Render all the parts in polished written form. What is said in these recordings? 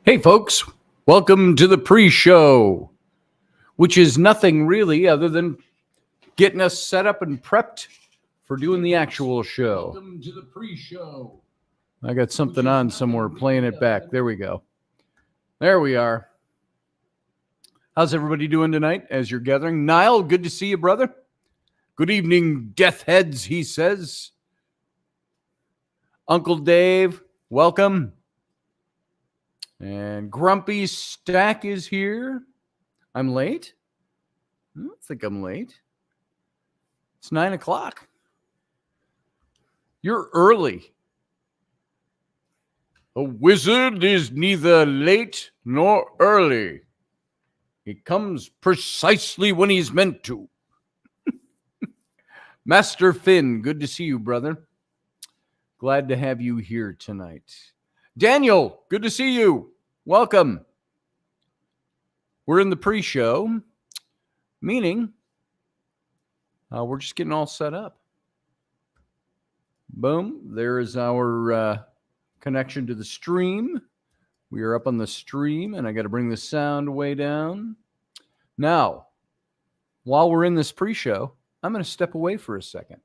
Hey, folks, welcome to the pre-show, which is nothing really other than getting us set up and prepped for doing the actual show. Welcome to the pre-show. I got something on somewhere playing it back. There we go. There we are. How's everybody doing tonight as you're gathering? Niall, good to see you, brother. Good evening, death heads, he says. Uncle Dave, welcome. And Grumpy Stack is here. I'm late? I don't think I'm late. It's 9 o'clock. You're early. A wizard is neither late nor early. He comes precisely when he's meant to. Master Finn, good to see you, brother. Glad to have you here tonight. Daniel, good to see you. Welcome. We're in the pre-show, meaning we're just getting all set up. Boom. There is our connection to the stream. We are up on the stream, and I got to bring the sound way down. Now, while we're in this pre-show, I'm going to step away for a second.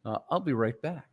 I'll be right back.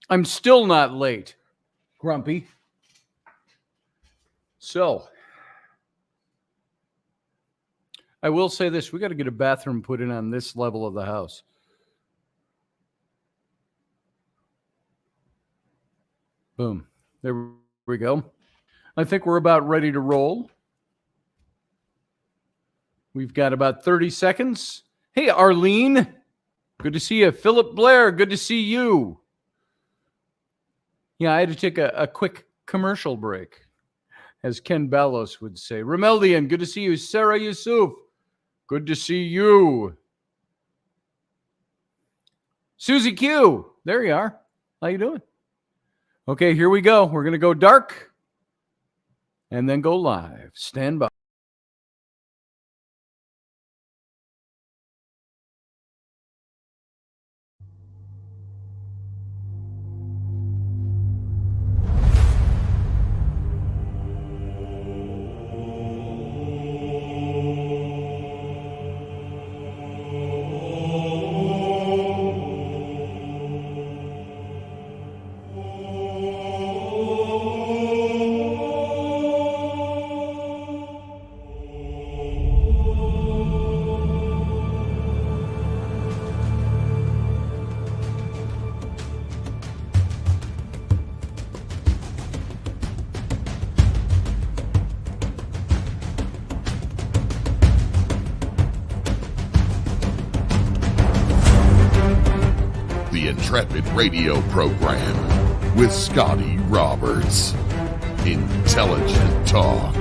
I'm still not late, Grumpy. So, I will say this. We got to get a bathroom put in on this level of the house. Boom. There we go. I think we're about ready to roll. We've got about 30 seconds. Hey, Arlene. Good to see you. Philip Blair, good to see you. Yeah, I had to take a quick commercial break, as Ken Ballos would say. Romeldian, good to see you. Sarah Yusuf, good to see you. Susie Q, there you are. How you doing? Okay, here we go. We're going to go dark and then go live. Stand by. Intrepid radio program. with Scotty Roberts. Intelligent talk.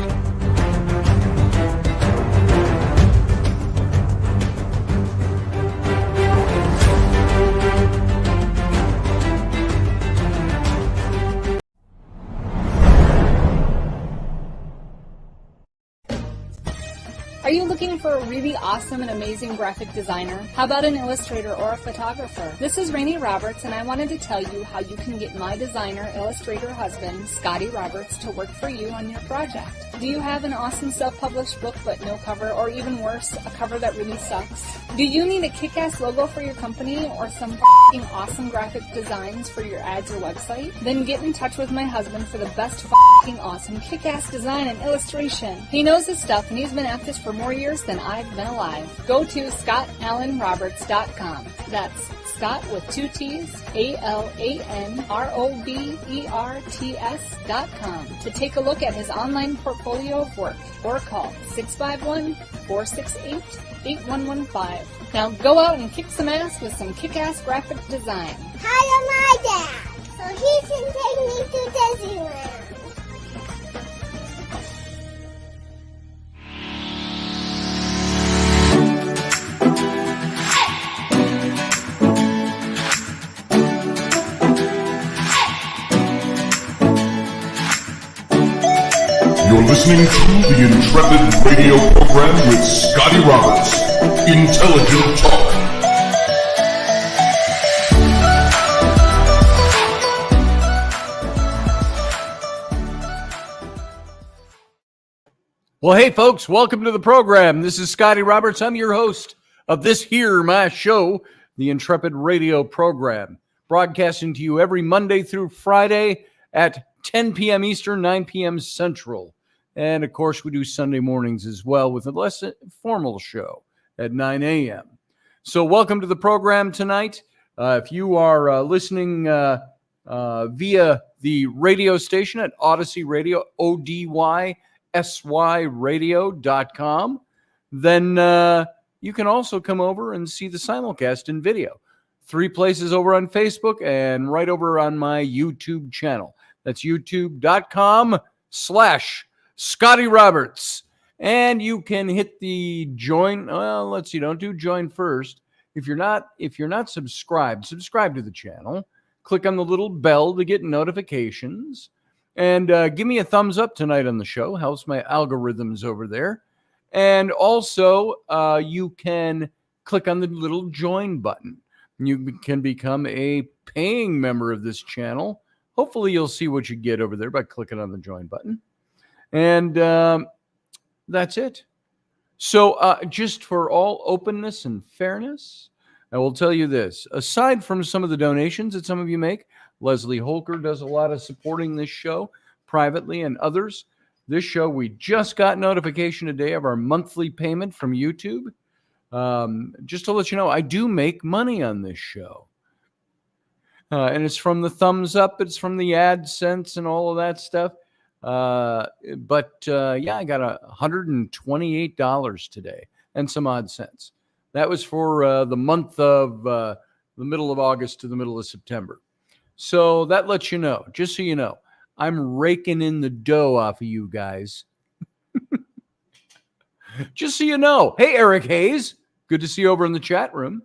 Are you looking for a really awesome and amazing graphic designer? How about an illustrator or a photographer? This is Rainey Roberts, and I wanted to tell you how you can get my designer, illustrator husband, Scotty Roberts, to work for you on your project. Do you have an awesome self-published book but no cover, or even worse, a cover that really sucks? Do you need a kick-ass logo for your company or some f***ing awesome graphic designs for your ads or website? Then get in touch with my husband for the best f***ing awesome kick-ass design and illustration. He knows his stuff, and he's been at this for more years than I've been alive. Go to ScottAllenRoberts.com. That's Scott with two T's, ALANROBERTS.com to take a look at his online portfolio of work, or call 651-468-8115. Now go out and kick some ass with some kick-ass graphic design. Hire my dad so he can take me to Disneyland. You're listening to the Intrepid radio program with Scotty Roberts. Intelligent talk. Well, hey, folks, welcome to the program. This is Scotty Roberts. I'm your host of this here, my show, the Intrepid radio program, broadcasting to you every Monday through Friday at 10 p.m. Eastern, 9 p.m. Central. And, of course, we do Sunday mornings as well with a less formal show at 9 a.m. So welcome to the program tonight. If you are listening via the radio station at Odyssey Radio, ODYSYradio.com, then you can also come over and see the simulcast in video. 3 places over on Facebook and right over on my YouTube channel. That's youtube.com/Scotty Roberts. And you can hit the join. Well, let's see. Don't do join first. If you're not subscribed to the channel. Click on the little bell to get notifications. And give me a thumbs up tonight on the show. Helps my algorithms over there. And also, you can click on the little join button. You can become a paying member of this channel. Hopefully, you'll see what you get over there by clicking on the join button. And that's it. So just for all openness and fairness, I will tell you this. Aside from some of the donations that some of you make, Leslie Holker does a lot of supporting this show privately and others. This show, we just got notification today of our monthly payment from YouTube. Just to let you know, I do make money on this show. And it's from the thumbs up, it's from the AdSense and all of that stuff. Yeah, I got $128 today and some odd cents. That was for the month of the middle of August to the middle of September. So that lets you know, just so you know, I'm raking in the dough off of you guys. Just so you know. Hey, Eric Hayes, good to see you over in the chat room.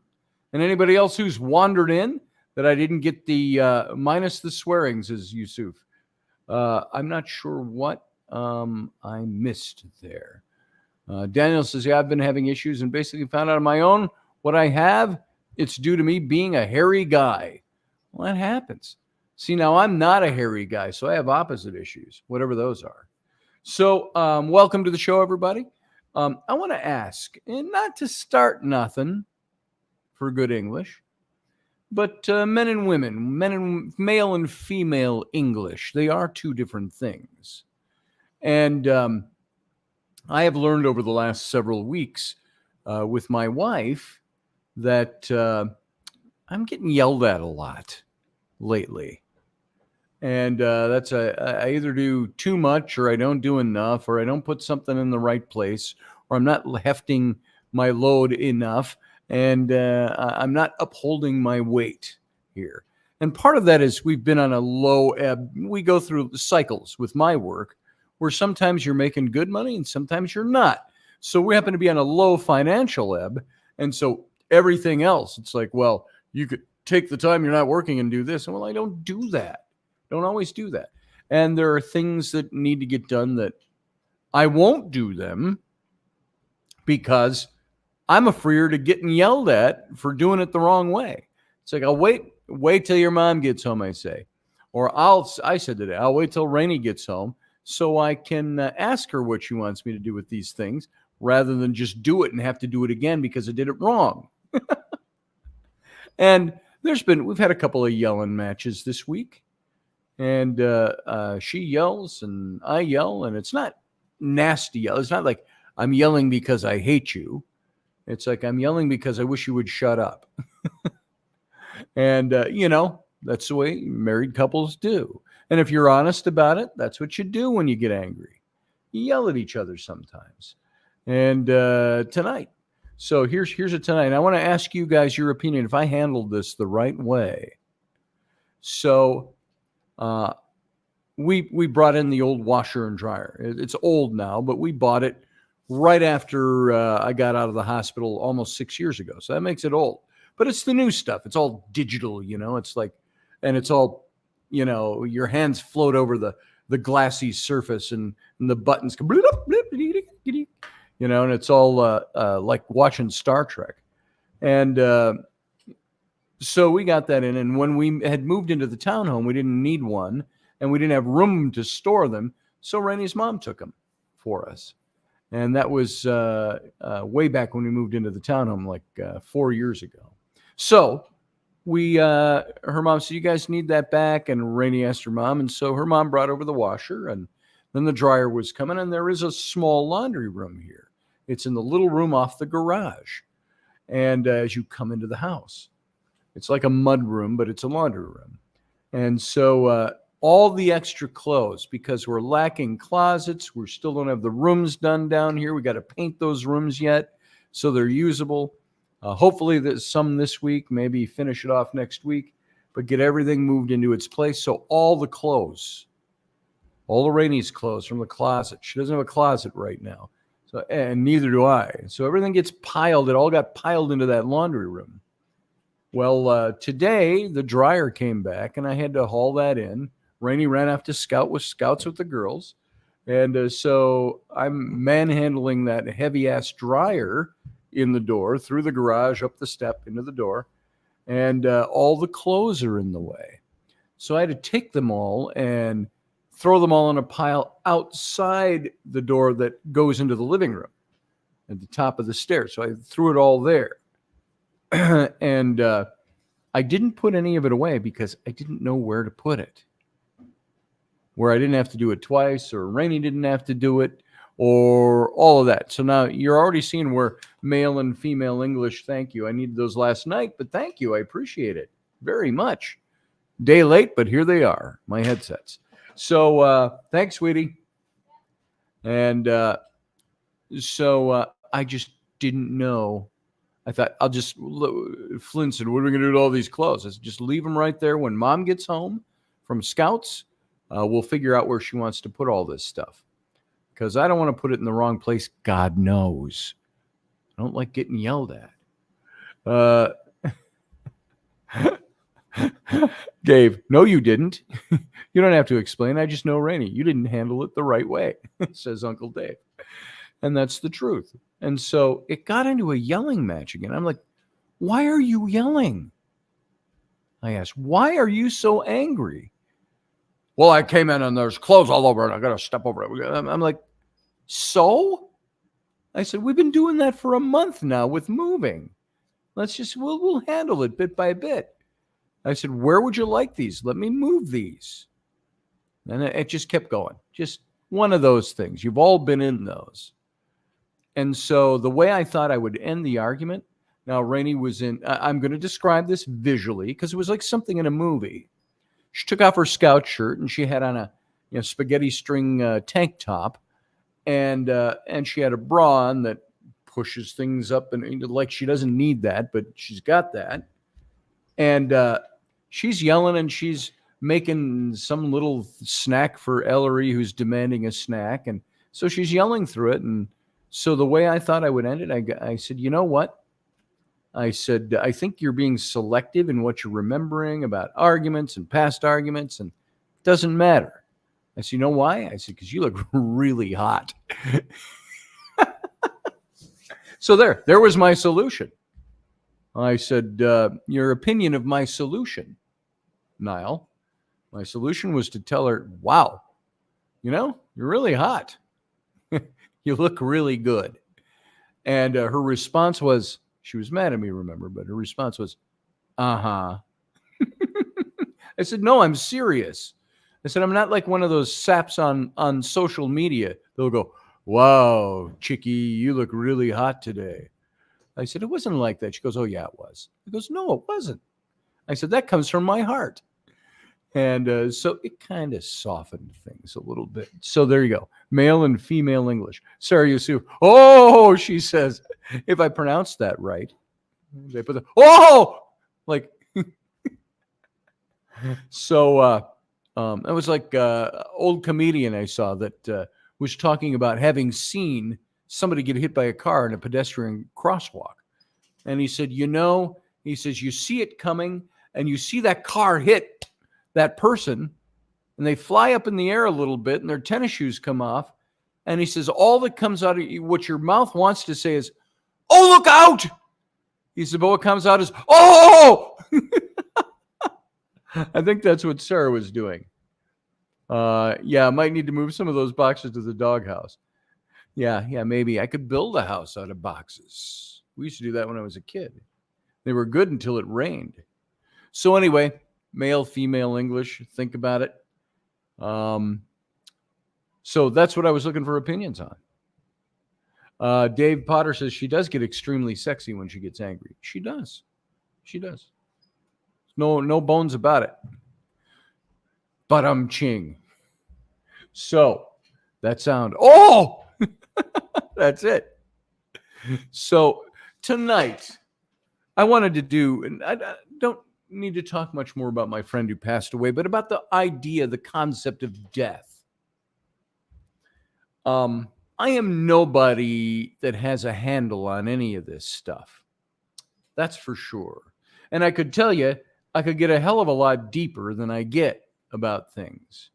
And anybody else who's wandered in that I didn't get the minus the swearings is Yusuf. I'm not sure what I missed there. Daniel says, yeah, I've been having issues and basically found out on my own what I have. It's due to me being a hairy guy. Well, that happens. See, now I'm not a hairy guy, so I have opposite issues, whatever those are. So welcome to the show, everybody. I want to ask, and not to start nothing for good English, but men and women, male and female English, they are two different things. And I have learned over the last several weeks with my wife that I'm getting yelled at a lot lately. And that's I either do too much or I don't do enough or I don't put something in the right place or I'm not hefting my load enough and I'm not upholding my weight here. And part of that is we've been on a low ebb. We go through cycles with my work where sometimes you're making good money and sometimes you're not. So we happen to be on a low financial ebb. And so everything else, it's like, well, you could take the time you're not working and do this. And well, I don't do that. Don't always do that. And there are things that need to get done that I won't do them because I'm afraid of getting yelled at for doing it the wrong way. It's like, I'll wait till your mom gets home, I say. Or I said today, I'll wait till Rainey gets home so I can ask her what she wants me to do with these things rather than just do it and have to do it again because I did it wrong. And we've had a couple of yelling matches this week. And she yells and I yell, and it's not nasty yell. It's not like I'm yelling because I hate you. It's like I'm yelling because I wish you would shut up. And, that's the way married couples do. And if you're honest about it, that's what you do when you get angry. You yell at each other sometimes. And tonight. So here's a tonight. And I want to ask you guys your opinion if I handled this the right way. So we brought in the old washer and dryer. It's old now, but we bought it right after I got out of the hospital almost 6 years ago. So that makes it old. But it's the new stuff. It's all digital, It's like, and it's all, your hands float over the glassy surface and the buttons come, and it's all like watching Star Trek. And so we got that in. And when we had moved into the townhome, we didn't need one and we didn't have room to store them. So Rainey's mom took them for us. And that was way back when we moved into the townhome, like 4 years ago. So her mom said, you guys need that back. And Rainey asked her mom. And so her mom brought over the washer, and then the dryer was coming. And there is a small laundry room here. It's in the little room off the garage. And as you come into the house, it's like a mud room, but it's a laundry room. And so all the extra clothes, because we're lacking closets, we still don't have the rooms done down here. We got to paint those rooms yet so they're usable. Hopefully there's some this week, maybe finish it off next week, but get everything moved into its place. So all the clothes, all the Rainey's clothes from the closet. She doesn't have a closet right now. So, and neither do I. So everything gets piled. It all got piled into that laundry room. Well, today the dryer came back and I had to haul that in. Rainey ran off to scouts with the girls. And so I'm manhandling that heavy ass dryer in the door, through the garage, up the step, into the door. And all the clothes are in the way. So I had to take them all and throw them all in a pile outside the door that goes into the living room at the top of the stairs. So I threw it all there. And I didn't put any of it away because I didn't know where to put it. Where I didn't have to do it twice, or Rainey didn't have to do it, or all of that. So now you're already seeing where male and female English, thank you. I needed those last night, but thank you. I appreciate it very much. Day late, but here they are, my headsets. So thanks, sweetie. And so I just didn't know. I thought, Flynn said, what are we going to do with all these clothes? I said, just leave them right there. When mom gets home from scouts, we'll figure out where she wants to put all this stuff. Because I don't want to put it in the wrong place. God knows. I don't like getting yelled at. Dave, no, you didn't. You don't have to explain. I just know, Rainey, you didn't handle it the right way, says Uncle Dave. And that's the truth. And so it got into a yelling match again. I'm like, why are you yelling? I asked, why are you so angry? Well, I came in and there's clothes all over and I got to step over it. I'm like, so? I said, we've been doing that for a month now with moving. We'll handle it bit by bit. I said, where would you like these? Let me move these. And it just kept going. Just one of those things. You've all been in those. And so the way I thought I would end the argument, now Rainey was in, I'm going to describe this visually because it was like something in a movie. She took off her scout shirt and she had on a spaghetti string tank top, and she had a bra on that pushes things up, and like she doesn't need that, but she's got that. And she's yelling and she's making some little snack for Ellery, who's demanding a snack. And so she's yelling through it. And so the way I thought I would end it, I said, you know what? I said, I think you're being selective in what you're remembering about arguments and past arguments, and it doesn't matter. I said, you know why? I said, because you look really hot. So there was my solution. I said, your opinion of my solution, Niall, my solution was to tell her, wow, you're really hot. You look really good. And her response was, she was mad at me, remember, but her response was, uh-huh. I said, no, I'm serious. I said, I'm not like one of those saps on social media. They'll go, wow, chickie, you look really hot today. I said, it wasn't like that. She goes, oh, yeah, it was. He goes, no, it wasn't. I said, that comes from my heart. And so it kind of softened things a little bit. So there you go. Male and female English. Sarah Yusuf. Oh, she says, if I pronounced that right, they put the, like, so it was like old comedian I saw that was talking about having seen somebody get hit by a car in a pedestrian crosswalk. And he said, he says, you see it coming and you see that car hit that person and they fly up in the air a little bit and their tennis shoes come off. And he says, all that comes out of you, what your mouth wants to say is, oh, look out. He said, but what comes out is, oh! I think that's what Sarah was doing. Yeah, I might need to move some of those boxes to the doghouse. Yeah, maybe. I could build a house out of boxes. We used to do that when I was a kid. They were good until it rained. So anyway, male, female English, think about it. So that's what I was looking for opinions on. Dave Potter says she does get extremely sexy when she gets angry. She does. No bones about it. But I'm ching. So that sound. Oh, that's it. So tonight, I wanted to do, and I don't need to talk much more about my friend who passed away, but about the idea, the concept of death. I am nobody that has a handle on any of this stuff. That's for sure. And I could tell you, I could get a hell of a lot deeper than I get about things.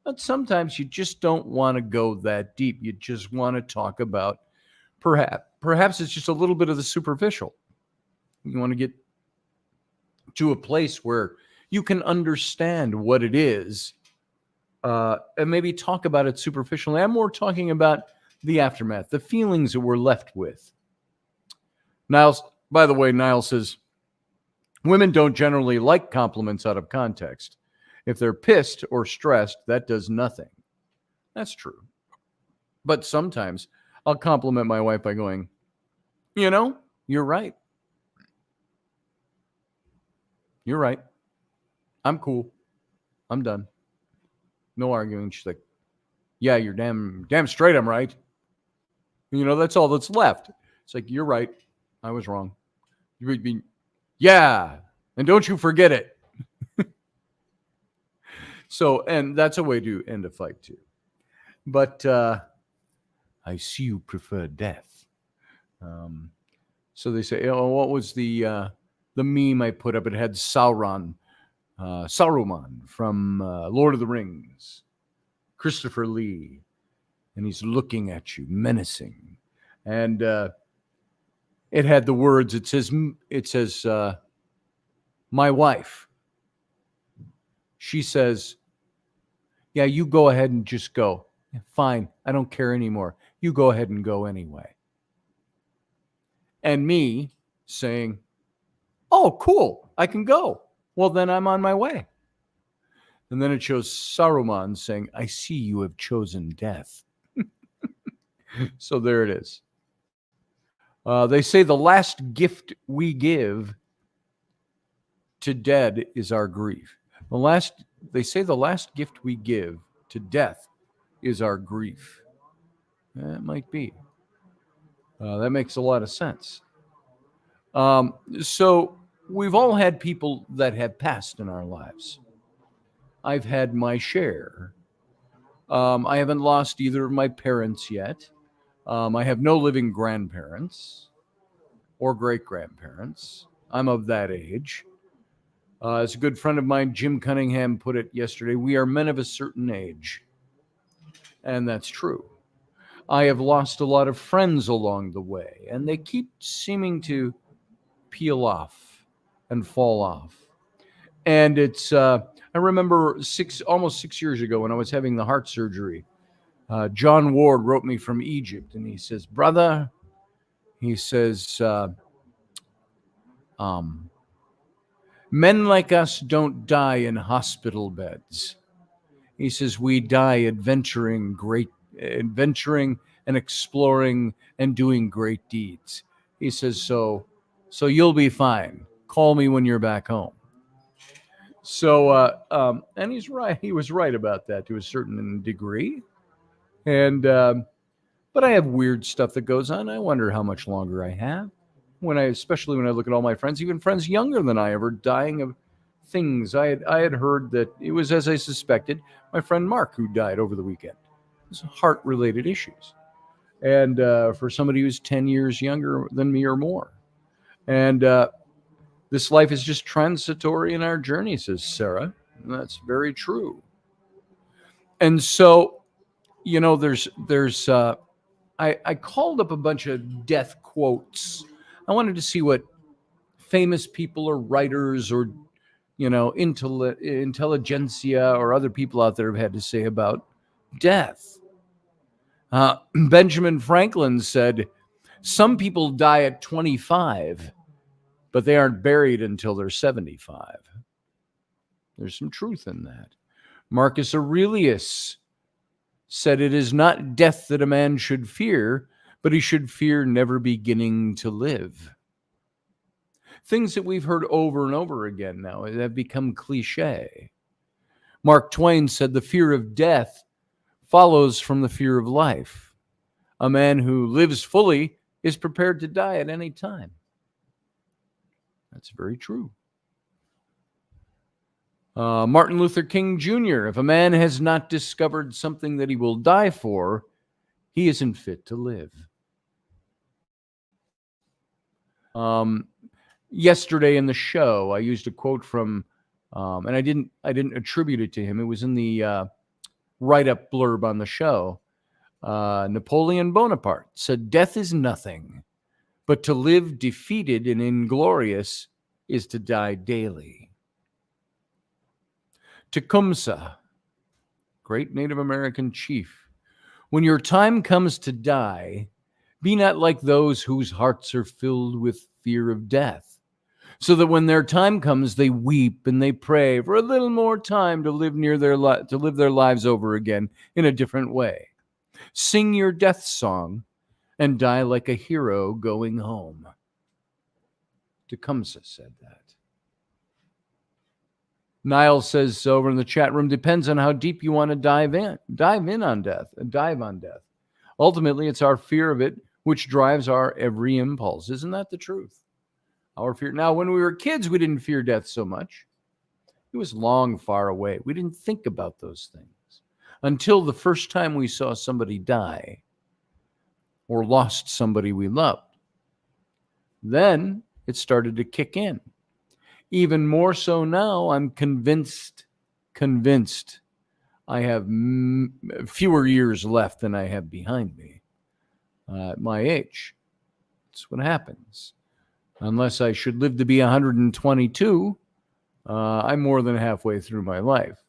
But sometimes you just don't want to go that deep. You just want to talk about perhaps it's just a little bit of the superficial. You want to get to a place where you can understand what it is and maybe talk about it superficially. I'm more talking about the aftermath, the feelings that we're left with. By the way, Niall says, women don't generally like compliments out of context. If they're pissed or stressed, that does nothing. That's true. But sometimes I'll compliment my wife by going, you're right. You're right. I'm cool. I'm done. No arguing. She's like, yeah, you're damn straight. I'm right. That's all that's left. It's like, you're right. I was wrong. Yeah. And don't you forget it. So, and that's a way to end a fight too. But I see you prefer death. So they say, what was the meme I put up? It had Saruman from Lord of the Rings, Christopher Lee, and he's looking at you, menacing. And it had the words. It says, my wife. She says, yeah, you go ahead and just go. Fine, I don't care anymore. You go ahead and go anyway. And me saying, oh, cool, I can go. Well, then I'm on my way. And then it shows Saruman saying, I see you have chosen death. So there it is. They say the last gift we give to dead is our grief. They say the last gift we give to death is our grief. That might be. That makes a lot of sense. So we've all had people that have passed in our lives. I've had my share. I haven't lost either of my parents yet. I have no living grandparents or great grandparents. I'm of that age. As a good friend of mine, Jim Cunningham, put it yesterday, we are men of a certain age. And that's true. I have lost a lot of friends along the way, and they keep seeming to peel off and fall off. And it's, I remember almost 6 years ago when I was having the heart surgery, John Ward wrote me from Egypt, and he says, brother, he says, men like us don't die in hospital beds. He says, we die adventuring and exploring and doing great deeds. He says, so you'll be fine. Call me when you're back home. So, and he's right. He was right about that to a certain degree. And, but I have weird stuff that goes on. I wonder how much longer I have. Especially when I look at all my friends, even friends younger than I ever, dying of things. I had heard that it was, as I suspected, my friend Mark who died over the weekend. It was heart-related issues. And for somebody who's 10 years younger than me or more. And this life is just transitory in our journey, says Sarah. And that's very true. And so, you know, I called up a bunch of death quotes. I wanted to see what famous people or writers or, you know, intelligentsia or other people out there have had to say about death. Benjamin Franklin said, some people die at 25, but they aren't buried until they're 75. There's some truth in that. Marcus Aurelius said, it is not death that a man should fear, but he should fear never beginning to live. Things that we've heard over and over again now have become cliche. Mark Twain said, the fear of death follows from the fear of life. A man who lives fully is prepared to die at any time. That's very true. Martin Luther King Jr., if a man has not discovered something that he will die for, he isn't fit to live. Yesterday in the show, I used a quote from, and I didn't attribute it to him. It was in the write-up blurb on the show. Napoleon Bonaparte said, death is nothing, but to live defeated and inglorious is to die daily. Tecumseh, great Native American chief, when your time comes to die, be not like those whose hearts are filled with fear of death, so that when their time comes, they weep and they pray for a little more time to live their lives over again in a different way. Sing your death song and die like a hero going home. Tecumseh said that. Niall says over in the chat room, depends on how deep you want to dive on death. Ultimately, it's our fear of it which drives our every impulse. Isn't that the truth? Our fear. Now, when we were kids, we didn't fear death so much. It was long, far away. We didn't think about those things until the first time we saw somebody die or lost somebody we loved. Then it started to kick in. Even more so now, I'm convinced I have fewer years left than I have behind me at my age. That's what happens. Unless I should live to be 122, I'm more than halfway through my life.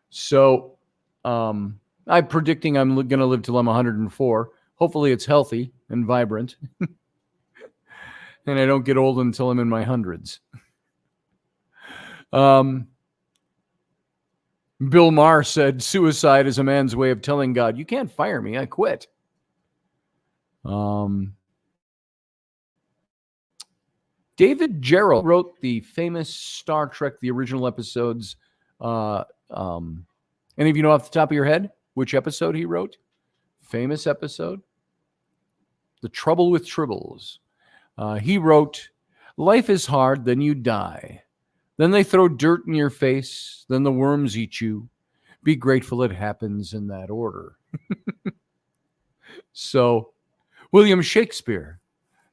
So I'm predicting I'm going to live till I'm 104. Hopefully it's healthy and vibrant. And I don't get old until I'm in my hundreds. Bill Maher said, suicide is a man's way of telling God, you can't fire me, I quit. David Gerrold wrote the famous Star Trek, the original episodes. Any of you know off the top of your head which episode he wrote? Famous episode? The Trouble with Tribbles. He wrote, Life is hard, then you die. Then they throw dirt in your face, then the worms eat you. Be grateful it happens in that order. So, William Shakespeare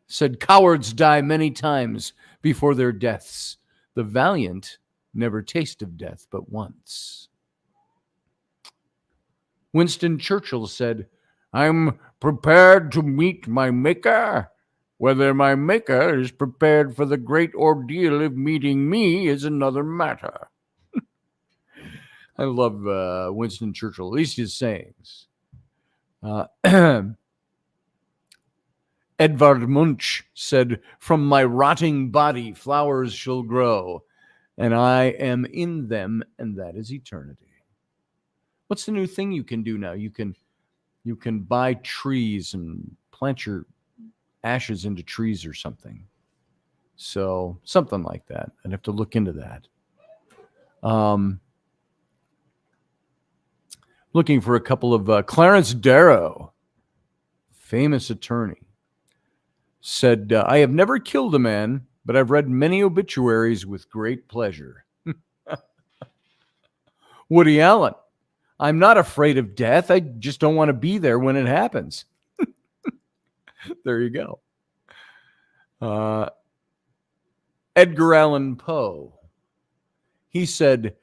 said, cowards die many times before their deaths. The valiant never taste of death but once. Winston Churchill said, I'm prepared to meet my maker. Whether my maker is prepared for the great ordeal of meeting me is another matter. I love Winston Churchill, at least his sayings. Edvard Munch said, from my rotting body flowers shall grow, and I am in them, and that is eternity. What's the new thing you can do now? You can buy trees and plant your ashes into trees or something. So something like that. I'd have to look into that. Looking for a couple of Clarence Darrow, famous attorney, said, I have never killed a man, but I've read many obituaries with great pleasure. Woody Allen, I'm not afraid of death. I just don't want to be there when it happens. There you go. Edgar Allan Poe, he said,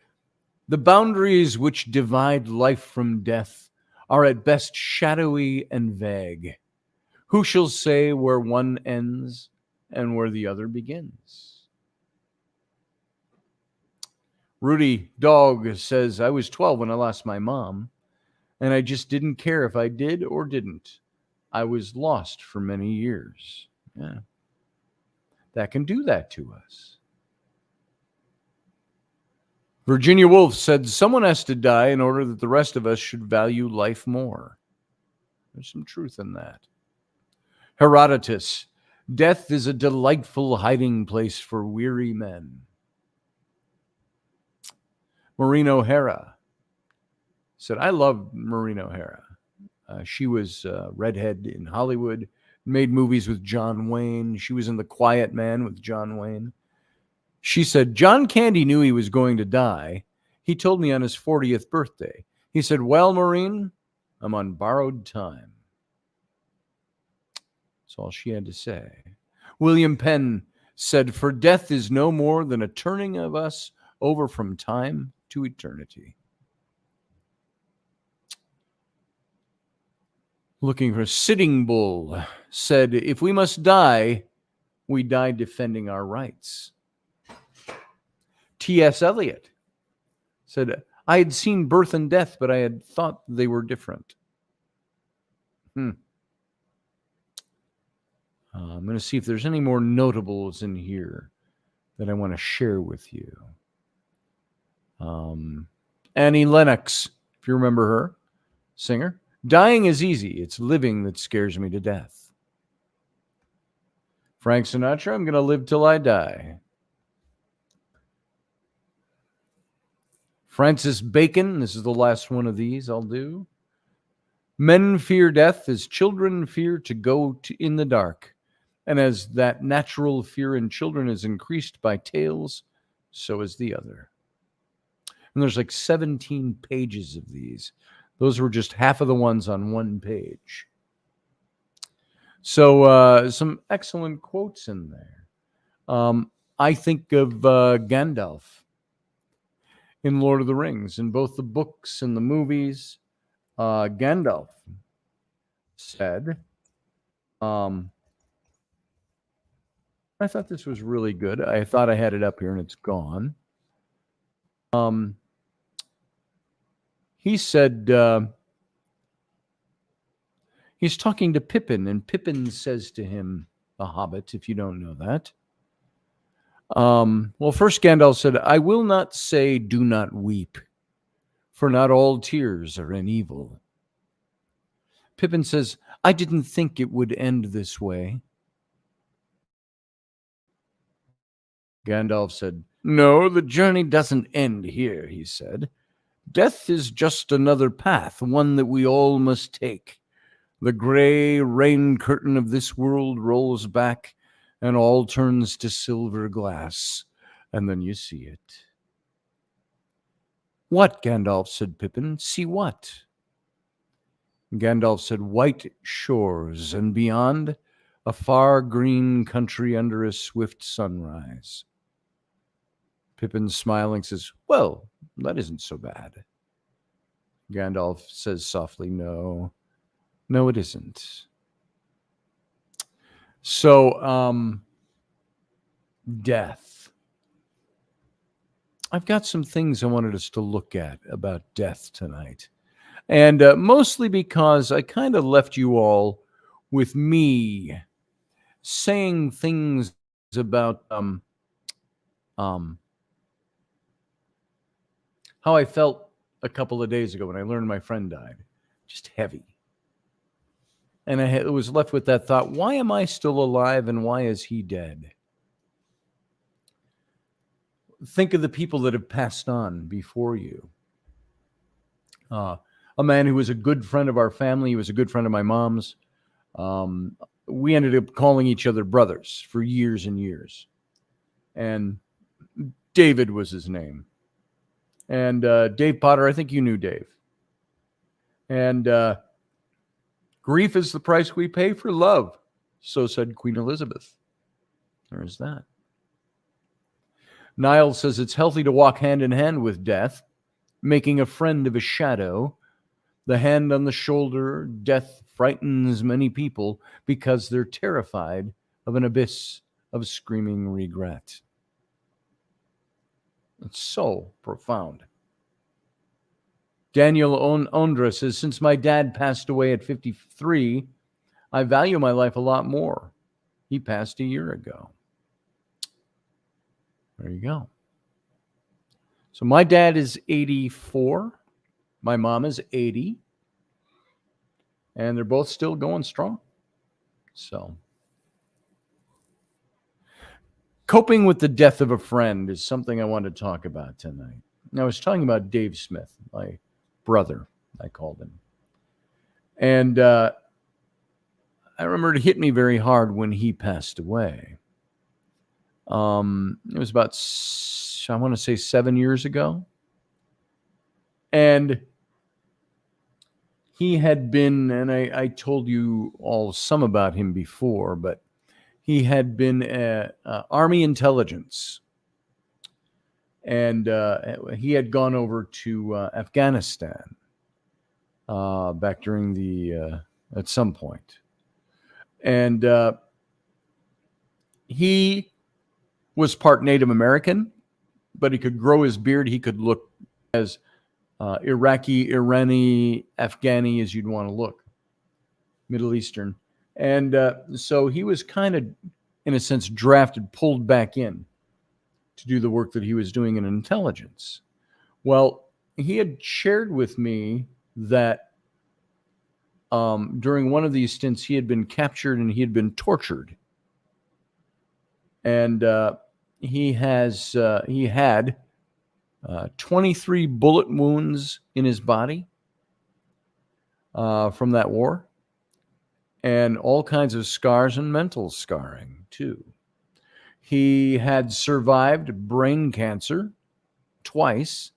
the boundaries which divide life from death are at best shadowy and vague. Who shall say where one ends and where the other begins? Rudy Dog says, I was 12 when I lost my mom, and I just didn't care if I did or didn't. I was lost for many years. Yeah. That can do that to us. Virginia Woolf said, someone has to die in order that the rest of us should value life more. There's some truth in that. Herodotus, death is a delightful hiding place for weary men. Maureen O'Hara said, I love Maureen O'Hara. She was a redhead in Hollywood, made movies with John Wayne. She was in The Quiet Man with John Wayne. She said, John Candy knew he was going to die. He told me on his 40th birthday. He said, well, Maureen, I'm on borrowed time. That's all she had to say. William Penn said, for death is no more than a turning of us over from time to eternity. Looking for Sitting Bull said, if we must die, we die defending our rights. T.S. Eliot said, I had seen birth and death, but I had thought they were different. I'm going to see if there's any more notables in here that I want to share with you. Annie Lennox, if you remember her, singer. Dying is easy. It's living that scares me to death. Frank Sinatra, I'm going to live till I die. Francis Bacon, this is the last one of these I'll do. Men fear death as children fear to go in the dark. And as that natural fear in children is increased by tales, so is the other. And there's like 17 pages of these. Those were just half of the ones on one page. So some excellent quotes in there. I think of Gandalf in Lord of the Rings, in both the books and the movies. Gandalf said, I thought this was really good. I thought I had it up here and it's gone. He said, he's talking to Pippin, and Pippin says to him, the Hobbit, if you don't know that. Well, first Gandalf said, I will not say do not weep, for not all tears are in evil. Pippin says, I didn't think it would end this way. Gandalf said, no, the journey doesn't end here, he said. Death is just another path, one that we all must take. The gray rain curtain of this world rolls back, and all turns to silver glass, and then you see it. What, Gandalf, said Pippin. See what? Gandalf said, white shores, and beyond, a far green country under a swift sunrise. Pippin, smiling, says, well, that isn't so bad. Gandalf says softly, no, it isn't. So, death. I've got some things I wanted us to look at about death tonight. And mostly because I kind of left you all with me saying things about how I felt a couple of days ago when I learned my friend died. Just heavy. And I was left with that thought, why am I still alive and why is he dead? Think of the people that have passed on before you. A man who was a good friend of our family. He was a good friend of my mom's. We ended up calling each other brothers for years and years. And David was his name. And Dave Potter, I think you knew Dave. And grief is the price we pay for love. So said Queen Elizabeth. There's that. Niles says it's healthy to walk hand in hand with death, making a friend of a shadow. The hand on the shoulder, death frightens many people because they're terrified of an abyss of screaming regret. It's so profound. Daniel Ondra says, since my dad passed away at 53, I value my life a lot more. He passed a year ago. There you go. So my dad is 84. My mom is 80. And they're both still going strong. So, coping with the death of a friend is something I want to talk about tonight. I was talking about Dave Smith, my brother, I called him. And I remember it hit me very hard when he passed away. It was about, I want to say 7 years ago. And he had been, and I told you all some about him before, but he had been Army intelligence. And he had gone over to Afghanistan back during at some point. And he was part Native American, but he could grow his beard. He could look as Iraqi, Irani, Afghani as you'd want to look, Middle Eastern. And so he was kind of, in a sense, drafted, pulled back in to do the work that he was doing in intelligence. Well, he had shared with me that during one of these stints, he had been captured and he had been tortured. And he had 23 bullet wounds in his body from that war, and all kinds of scars and mental scarring too. He had survived brain cancer twice,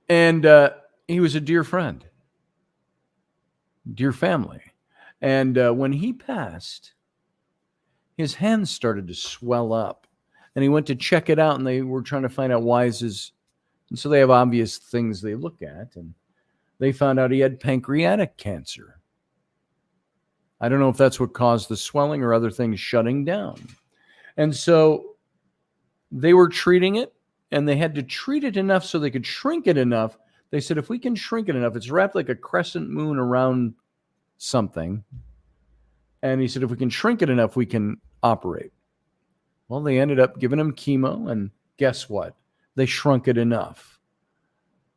and he was a dear friend, dear family. And when he passed, his hands started to swell up. And he went to check it out, and they were trying to find out why is his. And so they have obvious things they look at, and they found out he had pancreatic cancer. I don't know if that's what caused the swelling or other things shutting down. And so they were treating it, and they had to treat it enough so they could shrink it enough. They said, if we can shrink it enough, it's wrapped like a crescent moon around something. And he said, if we can shrink it enough, we can operate. Well, they ended up giving him chemo, and guess what? They shrunk it enough.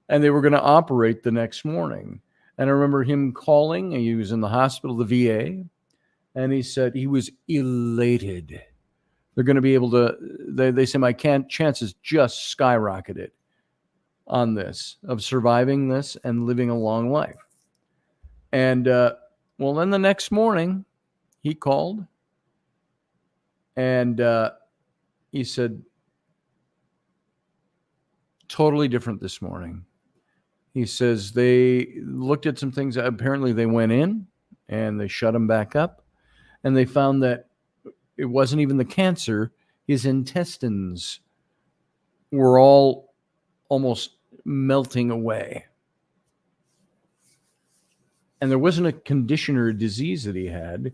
And they were going to operate the next morning. And I remember him calling, and he was in the hospital, the VA, and he said he was elated. They're going to be able to, they say my chances just skyrocketed on this, of surviving this and living a long life. And, well, then the next morning, he called and he said, totally different this morning. He says they looked at some things. Apparently they went in and they shut him back up, and they found that it wasn't even the cancer. His intestines were all almost melting away. And there wasn't a condition or a disease that he had.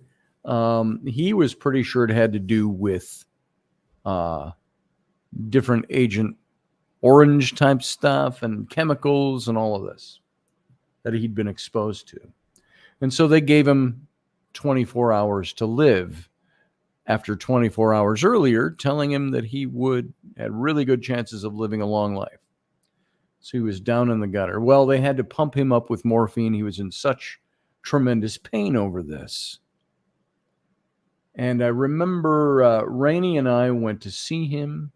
He was pretty sure it had to do with different Agent Orange type stuff and chemicals and all of this that he'd been exposed to. And so they gave him 24 hours to live after 24 hours earlier, telling him that he had really good chances of living a long life. So he was down in the gutter. Well, they had to pump him up with morphine. He was in such tremendous pain over this. And I remember Rainey and I went to see him,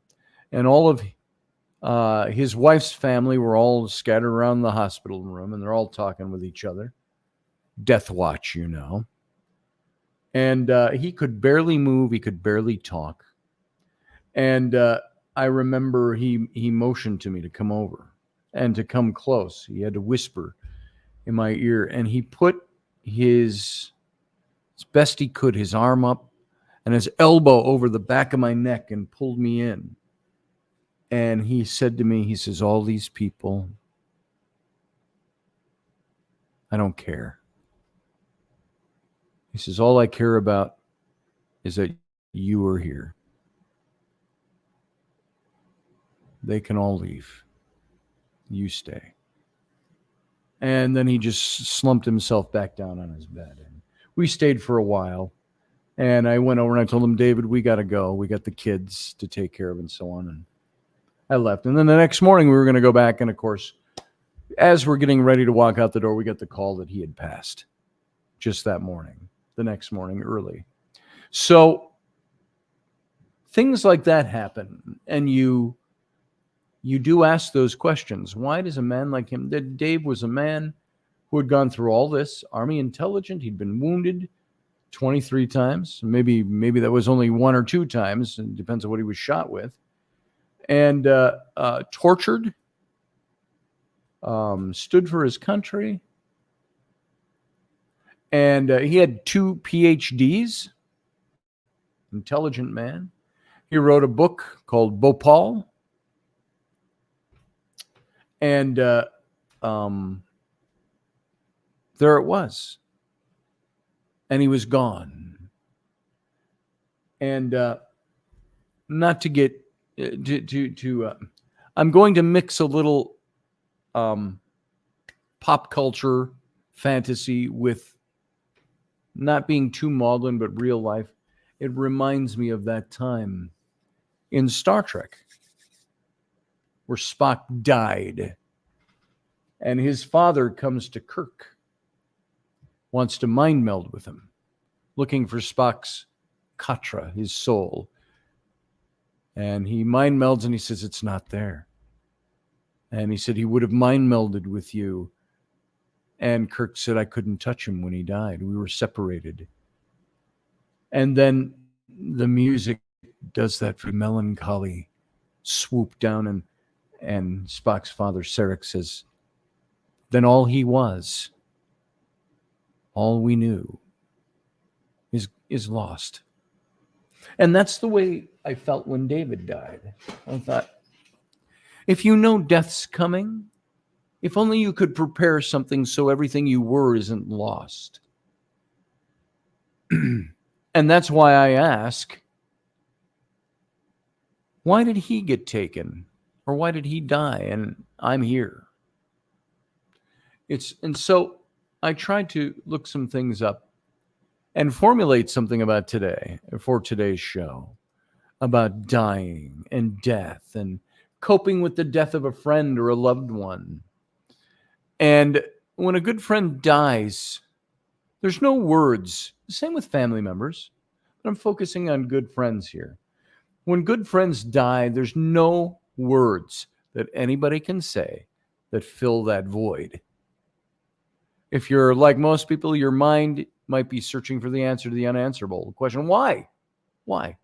and all of his wife's family were all scattered around the hospital room, and they're all talking with each other. Death watch, you know. And he could barely move. He could barely talk. And I remember he motioned to me to come over and to come close. He had to whisper in my ear. And he put as best he could, his arm up and his elbow over the back of my neck and pulled me in. And he said to me, he says, all these people, I don't care. He says, all I care about is that you are here. They can all leave. You stay. And then he just slumped himself back down on his bed. And we stayed for a while. And I went over and I told him, David, we got to go. We got the kids to take care of and so on. And I left. And then the next morning we were going to go back. And of course, as we're getting ready to walk out the door, we got the call that he had passed just that morning, the next morning early. So things like that happen. And you do ask those questions. Why does a man like him, that Dave was a man who had gone through all this, Army intelligent, he'd been wounded 23 times. Maybe that was only 1 or 2 times. It depends on what he was shot with. And tortured, stood for his country. And he had 2 PhDs, intelligent man. He wrote a book called Bhopal. And there it was. And he was gone. And not to get I'm going to mix a little pop culture fantasy with not being too maudlin, but real life. It reminds me of that time in Star Trek where Spock died. And his father comes to Kirk, wants to mind meld with him, looking for Spock's Katra, his soul. And he mind melds and he says, it's not there. And he said, he would have mind melded with you. And Kirk said, I couldn't touch him when he died. We were separated. And then the music does that for melancholy swoop down, and Spock's father, Sarek, says, then all he was, all we knew, is lost. And that's the way I felt when David died. I thought, if you know death's coming, if only you could prepare something so everything you were isn't lost. And that's why I ask, why did he get taken? Or why did he die? And I'm here. And so I tried to look some things up and formulate something about today, for today's show, about dying and death and coping with the death of a friend or a loved one. And when a good friend dies, there's no words. Same with family members, but I'm focusing on good friends here. When good friends die, there's no words that anybody can say that fill that void. If you're like most people, your mind might be searching for the answer to the unanswerable. The question, why? Why?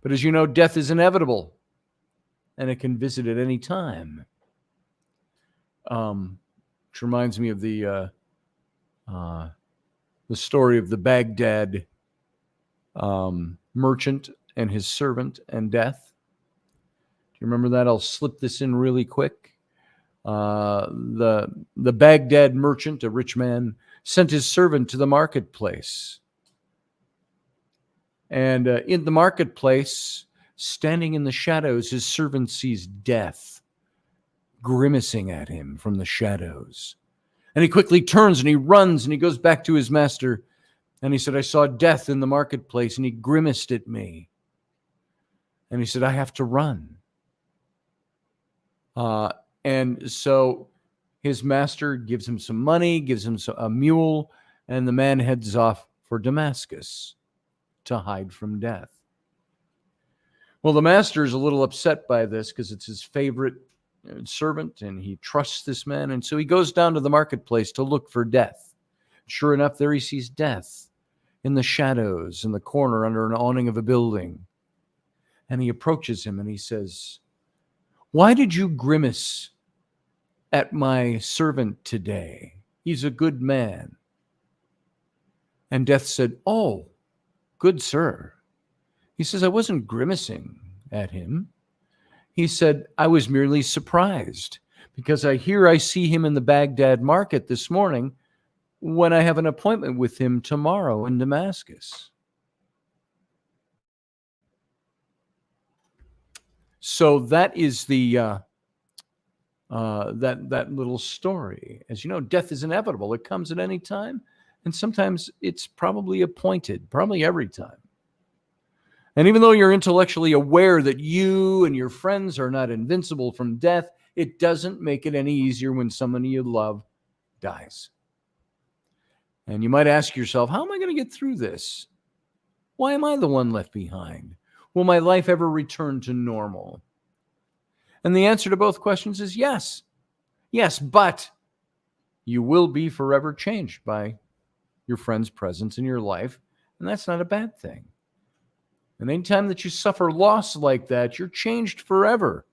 But as you know, death is inevitable, and it can visit at any time. Which reminds me of the story of the Baghdad merchant and his servant and death. Do you remember that? I'll slip this in really quick. The Baghdad merchant, a rich man, sent his servant to the marketplace. And in the marketplace, standing in the shadows, his servant sees death grimacing at him from the shadows. And he quickly turns and he runs and he goes back to his master. And he said, I saw death in the marketplace and he grimaced at me. And he said, I have to run. And so his master gives him some money, gives him a mule, and the man heads off for Damascus to hide from death. Well, the master is a little upset by this because it's his favorite servant and he trusts this man. And so he goes down to the marketplace to look for death. Sure enough, there he sees death in the shadows in the corner under an awning of a building. And he approaches him and he says, why did you grimace at my servant today? He's a good man. And Death said, oh, good sir. He says, I wasn't grimacing at him. He said, I was merely surprised because I see him in the Baghdad market this morning when I have an appointment with him tomorrow in Damascus. So that is the that little story. As you know, death is inevitable. It comes at any time, and sometimes it's probably appointed, probably every time. And even though you're intellectually aware that you and your friends are not invincible from death, it doesn't make it any easier when someone you love dies. And you might ask yourself, how am I going to get through this? Why am I the one left behind? Will my life ever return to normal? And the answer to both questions is yes. Yes, but you will be forever changed by your friend's presence in your life, and that's not a bad thing. And anytime that you suffer loss like that, you're changed forever.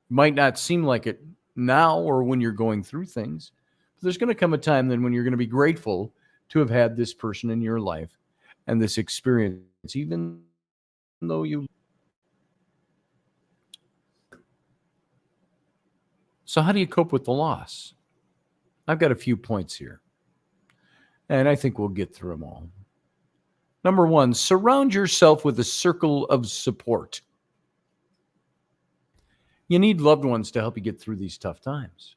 It might not seem like it now or when you're going through things, but there's going to come a time then when you're going to be grateful to have had this person in your life and this experience, even though you... So how do you cope with the loss? I've got a few points here, and I think we'll get through them all. Number one, surround yourself with a circle of support. You need loved ones to help you get through these tough times.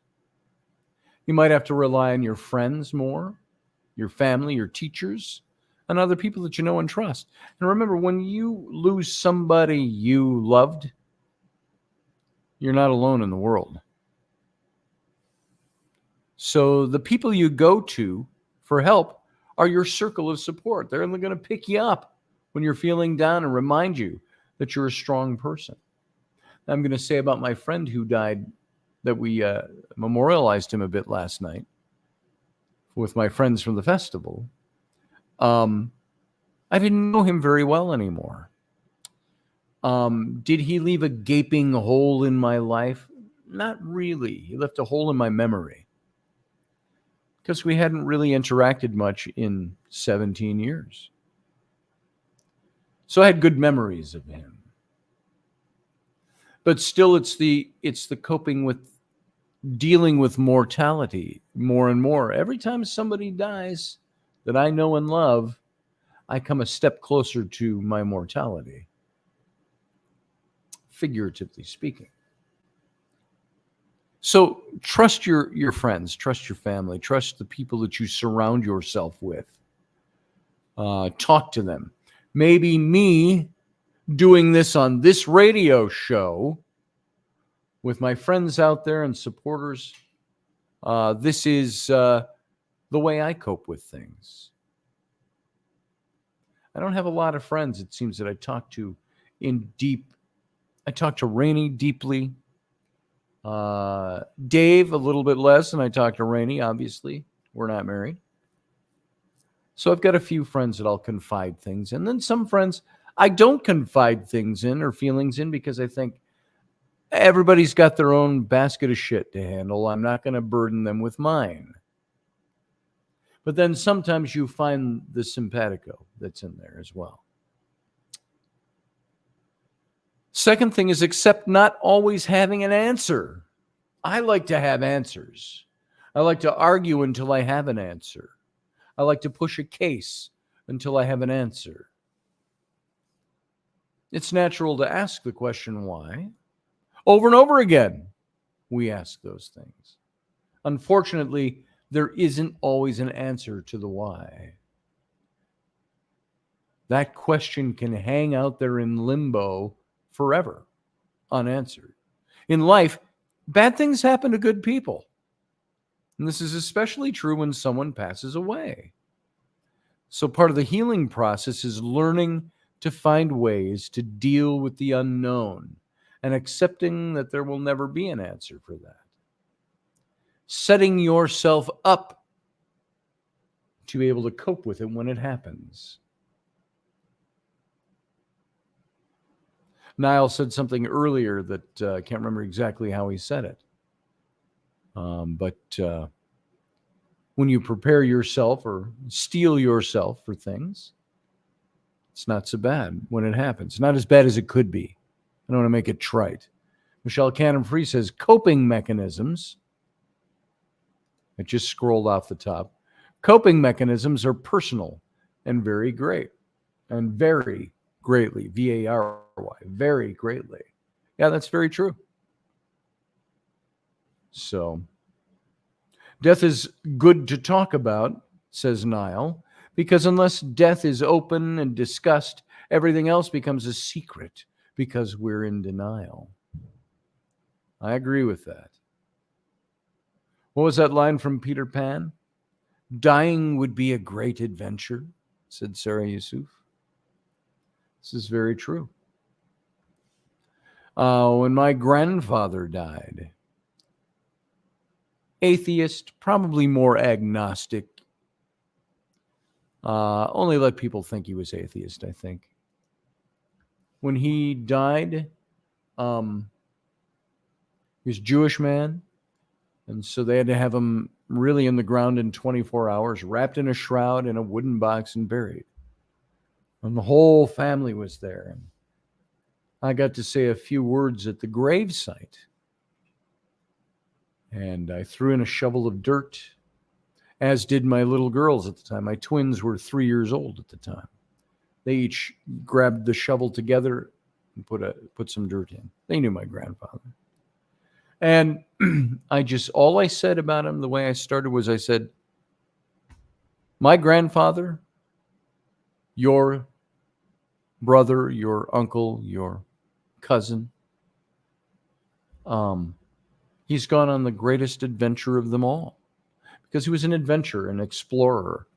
You might have to rely on your friends more, your family, your teachers, and other people that you know and trust. And remember, when you lose somebody you loved, you're not alone in the world. So the people you go to for help are your circle of support. They're going to pick you up when you're feeling down and remind you that you're a strong person. I'm going to say about my friend who died that we memorialized him a bit last night with my friends from the festival. I didn't know him very well anymore. Did he leave a gaping hole in my life? Not really. He left a hole in my memory because we hadn't really interacted much in 17 years. So I had good memories of him. But still, it's the coping with dealing with mortality more and more. Every time somebody dies that I know and love, I come a step closer to my mortality, figuratively speaking. So trust your friends, trust your family, trust the people that you surround yourself with. Talk to them. Maybe me doing this on this radio show with my friends out there and supporters, this is the way I cope with things. I don't have a lot of friends, it seems, that I talk to in deep. I talk to Rainey deeply. Dave a little bit less, and I talk to Rainey, obviously. We're not married. So I've got a few friends that I'll confide things in. Then some friends I don't confide things in or feelings in because I think everybody's got their own basket of shit to handle. I'm not going to burden them with mine. But then sometimes you find the simpatico that's in there as well. Second thing is accept not always having an answer. I like to have answers. I like to argue until I have an answer. I like to push a case until I have an answer. It's natural to ask the question why. Over and over again, we ask those things. Unfortunately, there isn't always an answer to the why. That question can hang out there in limbo forever, unanswered. In life, bad things happen to good people. And this is especially true when someone passes away. So part of the healing process is learning to find ways to deal with the unknown and accepting that there will never be an answer for that. Setting yourself up to be able to cope with it when it happens. Niall said something earlier that I can't remember exactly how he said it. But when you prepare yourself or steel yourself for things, it's not so bad when it happens. Not as bad as it could be. I don't want to make it trite. Michelle Cannon-Free says, coping mechanisms. I just scrolled off the top. Coping mechanisms are personal and very great. And vary greatly. V-A-R-Y. Very greatly. Yeah, that's very true. So, death is good to talk about, says Niall, because unless death is open and discussed, everything else becomes a secret because we're in denial. I agree with that. What was that line from Peter Pan? Dying would be a great adventure, said Sarah Yusuf. This is very true. When my grandfather died, atheist, probably more agnostic. Only let people think he was atheist, I think. When he died, he was a Jewish man, and so they had to have him really in the ground in 24 hours, wrapped in a shroud in a wooden box and buried. And the whole family was there. And I got to say a few words at the gravesite. And I threw in a shovel of dirt, as did my little girls at the time. My twins were 3 years old at the time. They each grabbed the shovel together and put some dirt in. They knew my grandfather. And all I said about him, the way I started was I said, my grandfather, your brother, your uncle, your cousin, he's gone on the greatest adventure of them all because he was an adventurer, an explorer,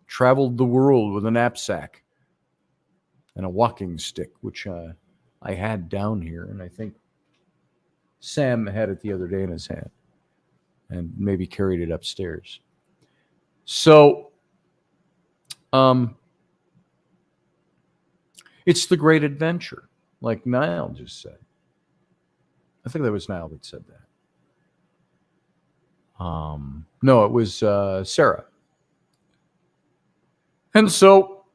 traveled the world with a knapsack and a walking stick, which I had down here, and I think Sam had it the other day in his hand and maybe carried it upstairs. So, it's the great adventure, like Niall just said. I think that was Niall that said that. No, it was Sarah. And so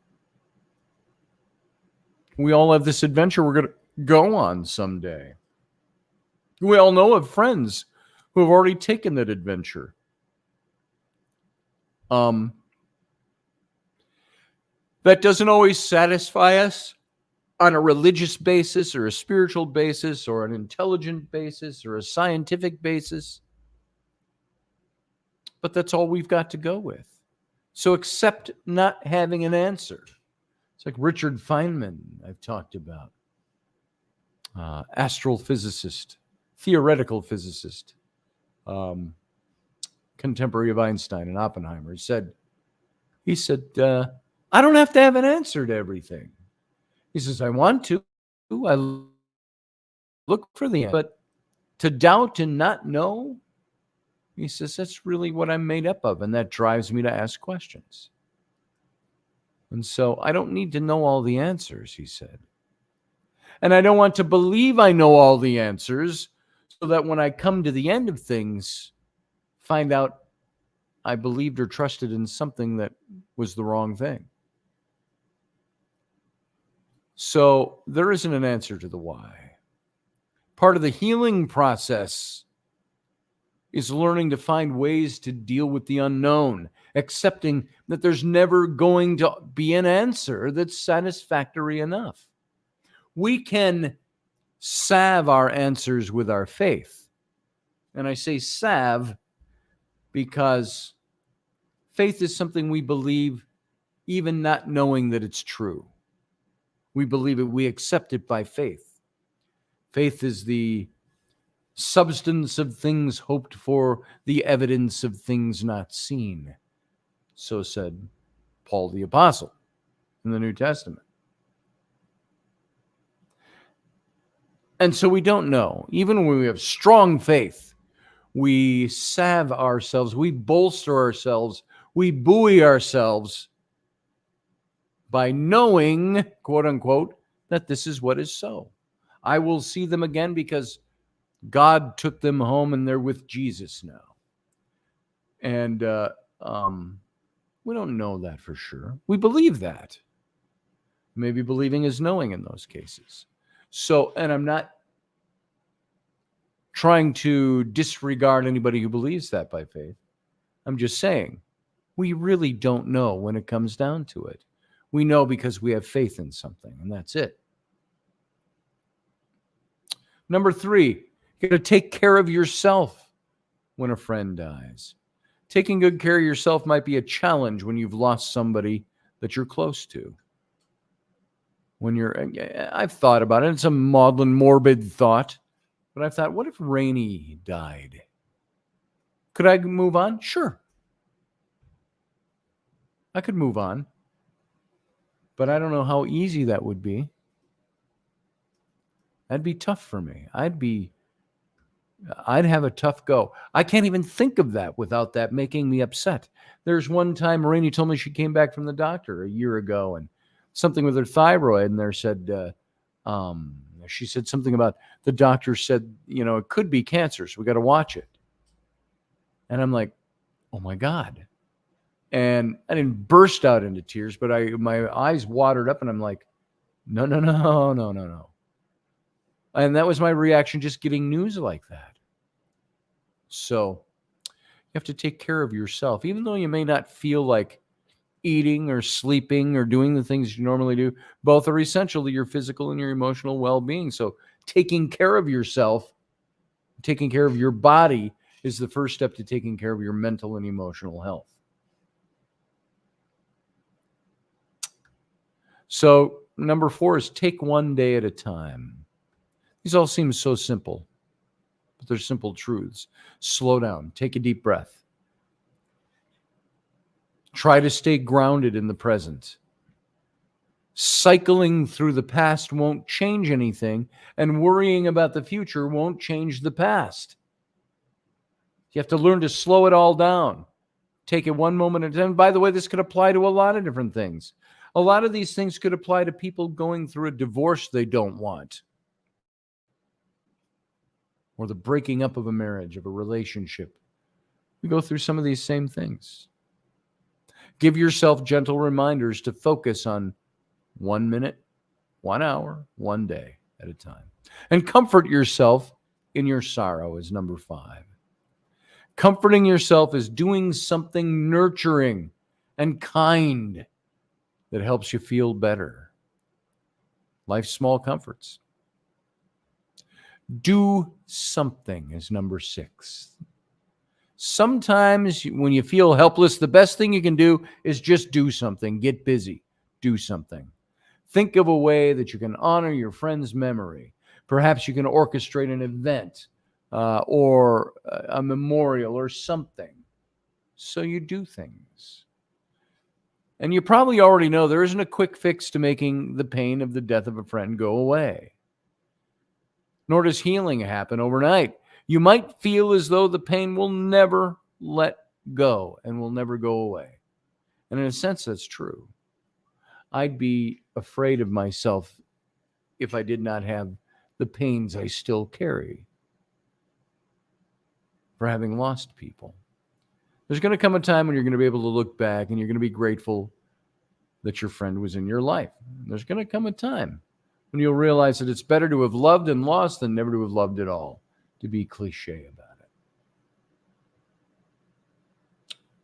we all have this adventure we're going to go on someday. We all know of friends who have already taken that adventure. That doesn't always satisfy us on a religious basis or a spiritual basis or an intelligent basis or a scientific basis. But that's all we've got to go with. So accept not having an answer. It's like Richard Feynman I've talked about. Astrophysicist, theoretical physicist, contemporary of Einstein and Oppenheimer. He said, I don't have to have an answer to everything. He says, I want to. I look for the answer. But to doubt and not know, He says, that's really what I'm made up of, and that drives me to ask questions. And so I don't need to know all the answers, he said. And I don't want to believe I know all the answers so that when I come to the end of things, find out I believed or trusted in something that was the wrong thing. So there isn't an answer to the why. Part of the healing process is learning to find ways to deal with the unknown, accepting that there's never going to be an answer that's satisfactory enough. We can salve our answers with our faith. And I say salve because faith is something we believe even not knowing that it's true. We believe it, we accept it by faith. Faith is the substance of things hoped for, the evidence of things not seen. So said Paul the Apostle in the New Testament. And so we don't know. Even when we have strong faith, we salve ourselves, we bolster ourselves, we buoy ourselves by knowing, quote unquote, that this is what is so. I will see them again because God took them home and they're with Jesus now. And we don't know that for sure. We believe that. Maybe believing is knowing in those cases. So, and I'm not trying to disregard anybody who believes that by faith. I'm just saying, we really don't know when it comes down to it. We know because we have faith in something, and that's it. Number 3, you got to take care of yourself when a friend dies. Taking good care of yourself might be a challenge when you've lost somebody that you're close to. I've thought about it. It's a maudlin, morbid thought. But I've thought, what if Rainey died? Could I move on? Sure. I could move on. But I don't know how easy that would be. That'd be tough for me. I'd have a tough go. I can't even think of that without that making me upset. There's one time Rainey told me she came back from the doctor a year ago and something with her thyroid, and she said something about the doctor said, it could be cancer, so we got to watch it. And I'm like, oh my God. And I didn't burst out into tears, but my eyes watered up and I'm like, no. And that was my reaction, just getting news like that. So you have to take care of yourself, even though you may not feel like eating or sleeping or doing the things you normally do. Both are essential to your physical and your emotional well-being. So taking care of yourself, taking care of your body is the first step to taking care of your mental and emotional health. So number 4 is take one day at a time. These all seem so simple, but they're simple truths. Slow down. Take a deep breath. Try to stay grounded in the present. Cycling through the past won't change anything, and worrying about the future won't change the past. You have to learn to slow it all down. Take it one moment at a time. By the way, this could apply to a lot of different things. A lot of these things could apply to people going through a divorce they don't want, or the breaking up of a marriage, of a relationship. We go through some of these same things. Give yourself gentle reminders to focus on 1 minute, 1 hour, 1 day at a time. And comfort yourself in your sorrow is number 5. Comforting yourself is doing something nurturing and kind that helps you feel better. Life's small comforts. Do something is number 6. Sometimes when you feel helpless, the best thing you can do is just do something. Get busy. Do something. Think of a way that you can honor your friend's memory. Perhaps you can orchestrate an event or a memorial or something. So you do things. And you probably already know there isn't a quick fix to making the pain of the death of a friend go away. Nor does healing happen overnight. You might feel as though the pain will never let go and will never go away. And in a sense, that's true. I'd be afraid of myself if I did not have the pains I still carry for having lost people. There's going to come a time when you're going to be able to look back and you're going to be grateful that your friend was in your life. There's going to come a time when you'll realize that it's better to have loved and lost than never to have loved at all, to be cliche about it.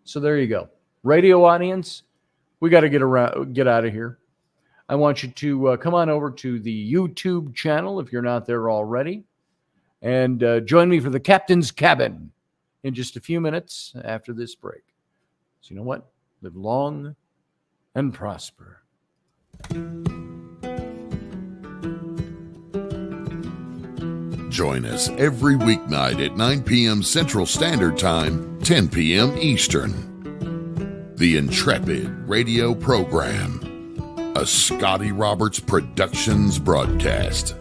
So there you go. Radio audience, we got to get out of here. I want you to come on over to the YouTube channel if you're not there already, and join me for the Captain's Cabin in just a few minutes after this break. So you know what? Live long and prosper. Join us every weeknight at 9 p.m. Central Standard Time, 10 p.m. Eastern. The Intrepid Radio Program, a Scotty Roberts Productions broadcast.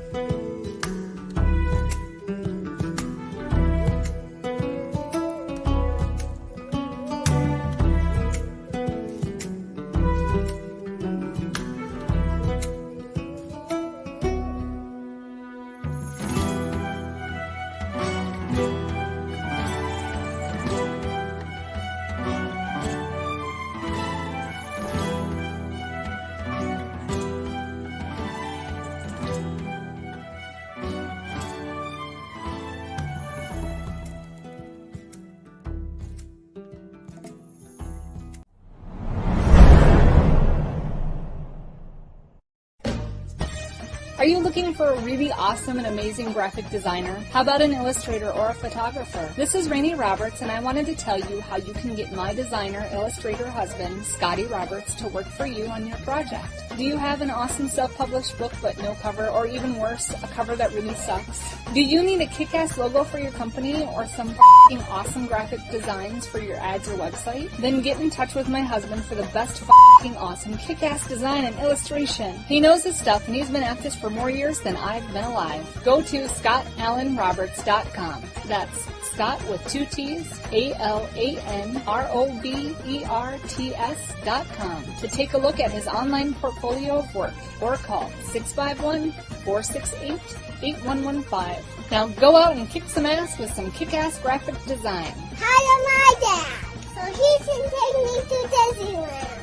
Are you looking for a really awesome and amazing graphic designer? How about an illustrator or a photographer? This is Rainey Roberts, and I wanted to tell you how you can get my designer, illustrator husband, Scotty Roberts, to work for you on your project. Do you have an awesome self-published book but no cover, or even worse, a cover that really sucks? Do you need a kick-ass logo for your company or some f***ing awesome graphic designs for your ads or website? Then get in touch with my husband for the best f***ing awesome kick-ass design and illustration. He knows his stuff, and he's been at this for more years than I've been alive. Go to ScottAllenRoberts.com. That's Scott with 2 T's, ALANROBERTS.com to take a look at his online portfolio of work, or call 651-468-8115. Now go out and kick some ass with some kick-ass graphic design. Hire my dad so he can take me to Disneyland.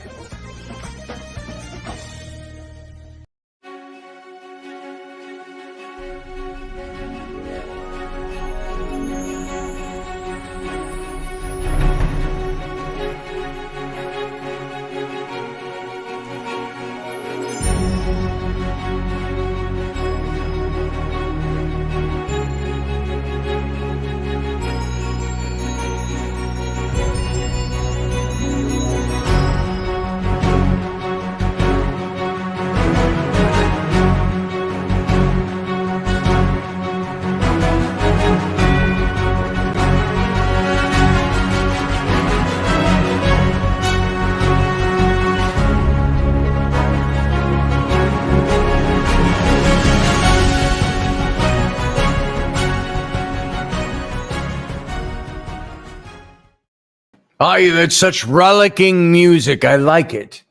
Aye, that's such rollicking music. I like it.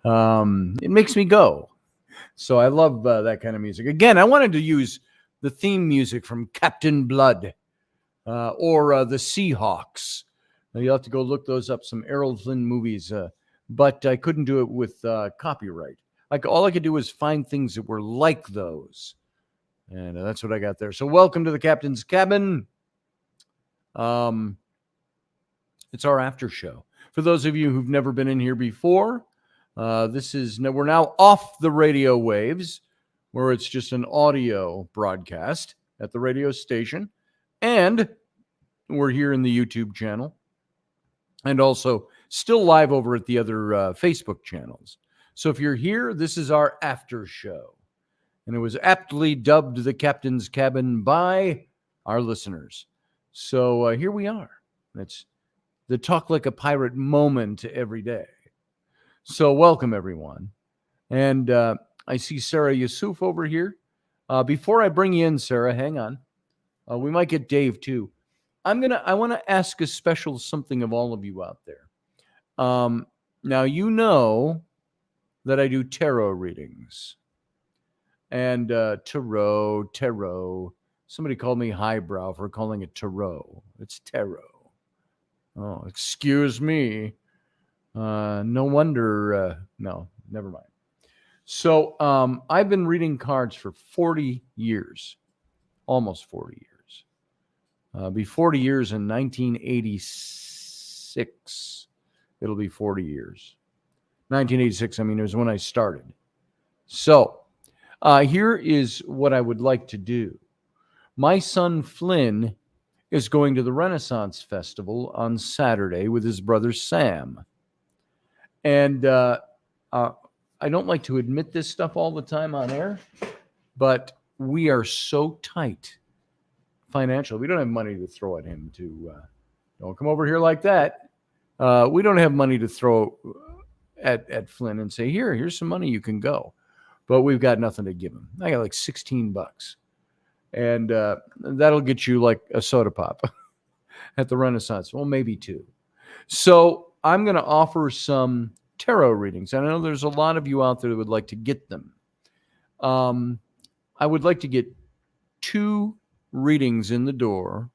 It makes me go. So I love that kind of music. Again, I wanted to use the theme music from Captain Blood or the Seahawks. Now, you'll have to go look those up, some Errol Flynn movies. But I couldn't do it with copyright. All I could do was find things that were like those. And that's what I got there. So welcome to the Captain's Cabin. It's our after show. For those of you who've never been in here before, we're now off the radio waves, where it's just an audio broadcast at the radio station, and we're here in the YouTube channel, and also still live over at the other Facebook channels. So if you're here, this is our after show, and it was aptly dubbed the Captain's Cabin by our listeners. So here we are. It's the Talk Like a Pirate moment every day. So welcome, everyone. And I see Sarah Yusuf over here. Before I bring you in, Sarah, hang on. We might get Dave too. I want to ask a special something of all of you out there. Now you know that I do tarot readings, and tarot. Somebody called me highbrow for calling it tarot. It's tarot. Oh, excuse me. No wonder. No, never mind. So I've been reading cards for 40 years, almost 40 years. Be 40 years in 1986. It'll be 40 years. 1986, I mean, it was when I started. So here is what I would like to do. My son Flynn is going to the Renaissance Festival on Saturday with his brother Sam. And I don't like to admit this stuff all the time on air, but we are so tight financially. We don't have money to throw at him to, don't come over here like that. We don't have money to throw at Flynn and say, here's some money, you can go. But we've got nothing to give him. I got like $16. And that'll get you like a soda pop at the Renaissance. Well, maybe 2. So I'm going to offer some tarot readings. I know there's a lot of you out there that would like to get them. I would like to get 2 readings in the door.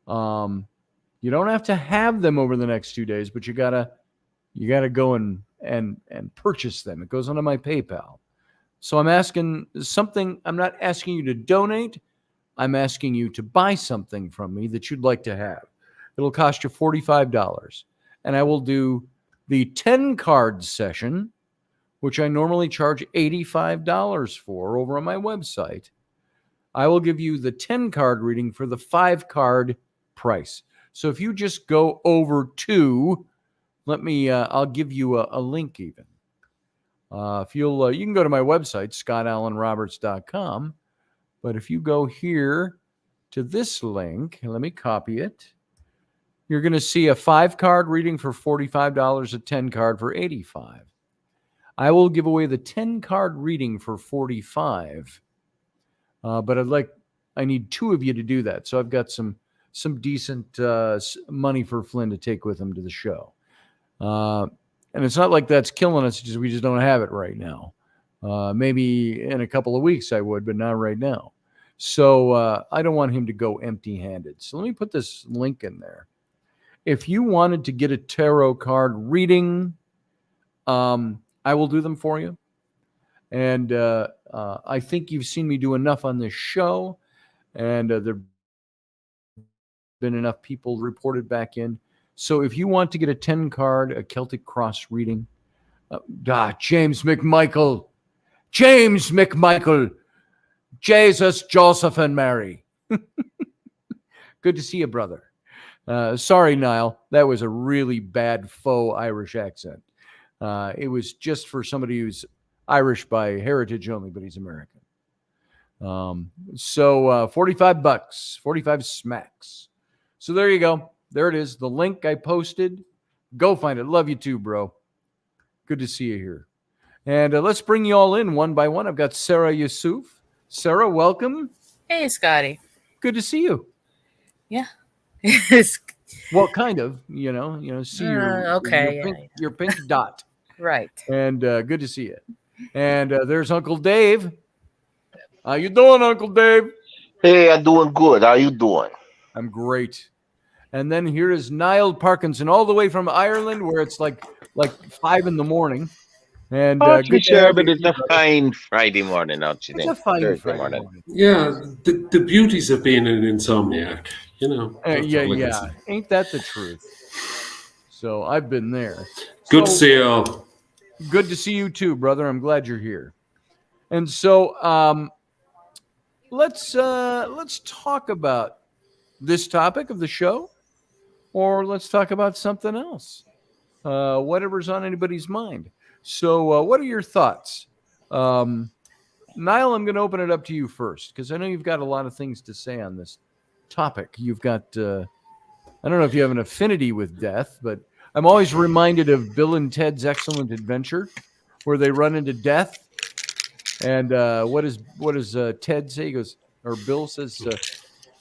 You don't have to have them over the next 2 days, but you gotta go and purchase them. It goes onto my PayPal. So I'm asking something. I'm not asking you to donate. I'm asking you to buy something from me that you'd like to have. It'll cost you $45. And I will do the 10 card session, which I normally charge $85 for over on my website. I will give you the 10 card reading for the 5 card price. So if you just go over to, I'll give you a link even. If you'll, you can go to my website, scottallenroberts.com. But if you go here to this link, let me copy it. You're going to see a 5 card reading for $45, a 10 card for $85. I will give away the 10 card reading for $45. But I need 2 of you to do that. So I've got some decent money for Flynn to take with him to the show. And it's not like that's killing us. We just don't have it right now. Maybe in a couple of weeks I would, but not right now. So I don't want him to go empty-handed. So let me put this link in there. If you wanted to get a tarot card reading, I will do them for you. And I think you've seen me do enough on this show, and there have been enough people reported back in. So if you want to get a 10 card, a Celtic Cross reading, James McMichael, Jesus, Joseph, and Mary. Good to see you, brother. Sorry, Niall. That was a really bad faux Irish accent. It was just for somebody who's Irish by heritage only, but he's American. So $45, 45 smacks. So there you go. There it is. The link I posted. Go find it. Love you too, bro. Good to see you here. And let's bring you all in one by one. I've got Sarah Yusuf. Sarah, welcome. Hey, Scotty. Good to see you. Yeah. Well, kind of, see your pink dot. Right. And good to see you. And there's Uncle Dave. How you doing, Uncle Dave? Hey, I'm doing good. How you doing? I'm great. And then here is Niall Parkinson, all the way from Ireland, where it's like 5 a.m. And sure, but it's a fine Friday morning, don't you think? It's a fine Friday morning. Yeah, the beauties of being an insomniac, Yeah. Ain't that the truth? So I've been there. Good to see you all. Good to see you too, brother. I'm glad you're here. And so let's talk about this topic of the show, or let's talk about something else. Whatever's on anybody's mind. So what are your thoughts? Niall, I'm going to open it up to you first, because I know you've got a lot of things to say on this topic. You've got, I don't know if you have an affinity with death, but I'm always reminded of Bill and Ted's Excellent Adventure, where they run into death. And what does Ted say? He goes, or Bill says,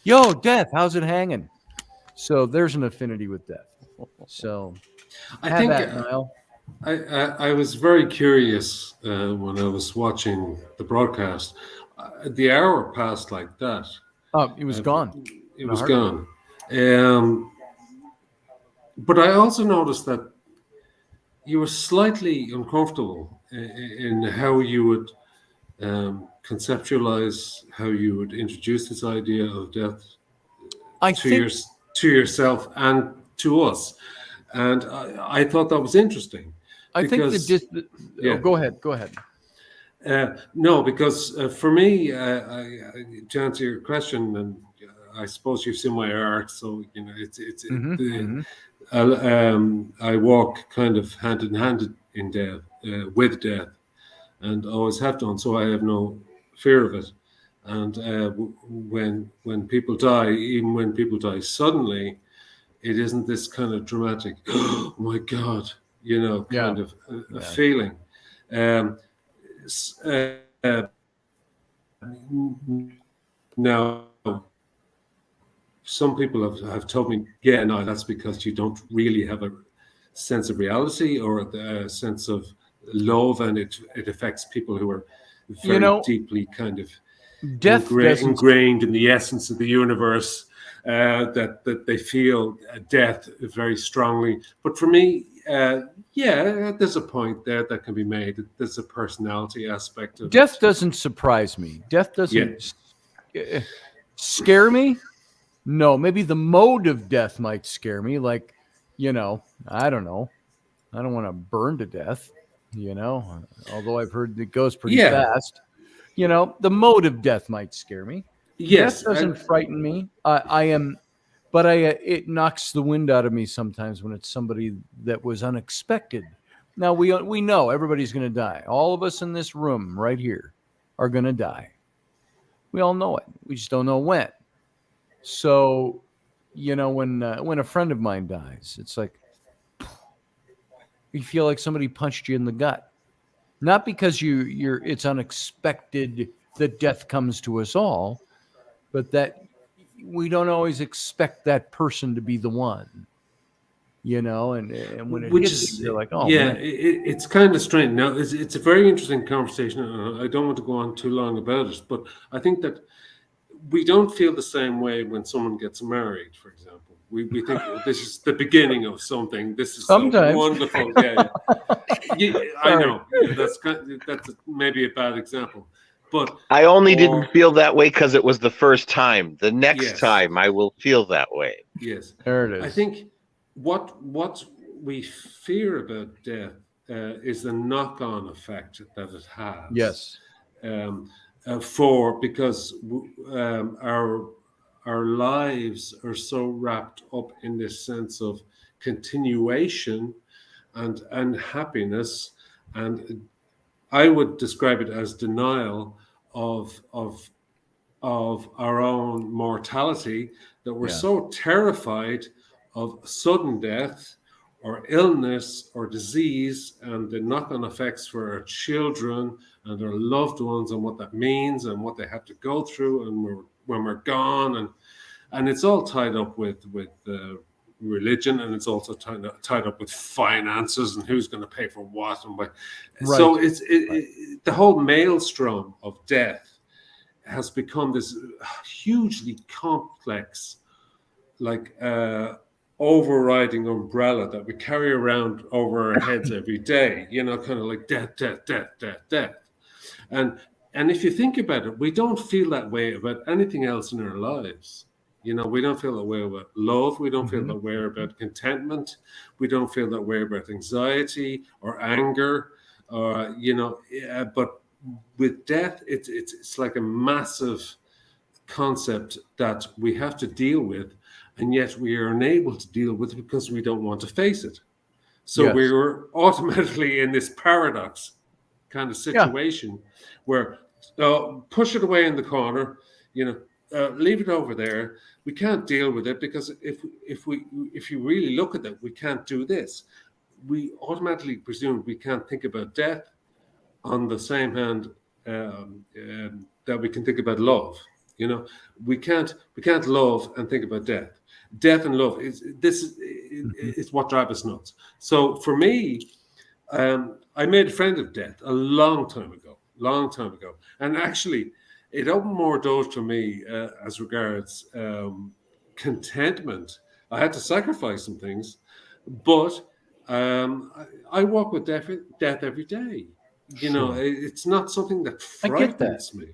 Yo, death, how's it hanging? So there's an affinity with death. So I have think that, Niall. I was very curious when I was watching the broadcast. The hour passed like that. Oh, it was Uh, gone. it In a was heartbeat. gone. But I also noticed that you were slightly uncomfortable in how you would conceptualize, how you would introduce this idea of death I to think to yourself and to us. And I thought that was interesting because, oh, yeah. go ahead. Go ahead. No, because for me, to answer your question, and I suppose you've seen my art, so you know I walk kind of hand in hand in death, with death, and always have done. So I have no fear of it. And when people die, even when people die suddenly, it isn't this kind of dramatic, oh my God, Yeah. kind of a Yeah. feeling. Um, Now, some people have told me, yeah, no, that's because you don't really have a sense of reality or a sense of love, and it affects people who are You very know, deeply kind of death doesn't. ingrained in the essence of the universe, that they feel death very strongly. But for me, yeah, there's a point there that can be made. There's a personality aspect of Death it. doesn't surprise me. Death Yeah, doesn't scare me. No, maybe the mode of death might scare me. Like, I don't know. I don't want to burn to death. Although I've heard it goes pretty yeah, fast. The mode of death might scare me. Death yes, doesn't frighten me. I am, but it knocks the wind out of me sometimes when it's somebody that was unexpected. Now we know everybody's going to die. All of us in this room right here are going to die. We all know it. We just don't know when. So, when a friend of mine dies, it's like you feel like somebody punched you in the gut. Not because it's unexpected that death comes to us all, but that we don't always expect that person to be the one, and when it which hits you, is, you're like, oh yeah, man. it's kind of strange. Now, it's a very interesting conversation, and I don't want to go on too long about it, but I think that we don't feel the same way when someone gets married, for example. We think, oh, this is the beginning of something. This is so Sometimes. wonderful. Yeah, yeah. I Sorry. know that's maybe a bad example, but I only didn't or feel that way because it was the first time. The next yes, time I will feel that way. yes. There it I is. think what we fear about death is the knock-on effect that it has. Yes. Um, because our lives are so wrapped up in this sense of continuation and happiness, and I would describe it as denial of our own mortality, that we're Yeah. so terrified of sudden death or illness or disease and the knock-on effects for our children and our loved ones, and what that means and what they have to go through and when we're gone, and it's all tied up with religion, and it's also tied up with finances and who's going to pay for what and what. Right. So the whole maelstrom of death has become this hugely complex, like overriding umbrella that we carry around over our heads every day. Kind of like death, death, death, death, death. And if you think about it, we don't feel that way about anything else in our lives. We don't feel that way about love. We don't feel that way about contentment. We don't feel that way about anxiety or anger. But with death, it's like a massive concept that we have to deal with, and yet we are unable to deal with it because we don't want to face it. So Yes. we're automatically in this paradox kind of Yeah. situation where push it away in the corner, leave it over there. We can't deal with it because if you really look at it, we can't do this. We automatically presume we can't think about death on the same hand that we can think about love. You know, we can't love and think about death. Death and love is what drives us nuts. So for me, I made a friend of death a long time ago, and actually, it opened more doors for me as regards contentment. I had to sacrifice some things, but I walk with death every day. You know, Sure. it's not something that I get that. frightens me.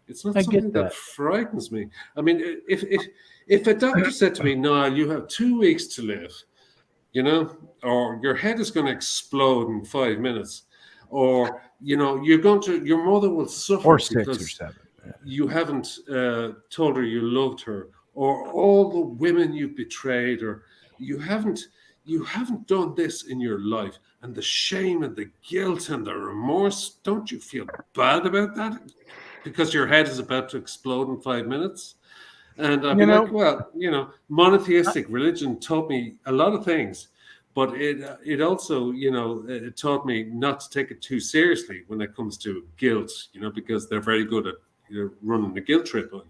It's not I something get that that. frightens me. I mean, if a doctor said to me, "No, you have 2 weeks to live," you know, or your head is going to explode in 5 minutes, or your mother will suffer Or 6 or because 7. you haven't told her you loved her, or all the women you've betrayed, or you haven't done this in your life, and the shame and the guilt and the remorse. Don't you feel bad about that because your head is about to explode in 5 minutes? And I'd You be like, know, well, monotheistic religion taught me a lot of things, but it also, it taught me not to take it too seriously when it comes to guilt, because they're very good at running a guilt trip on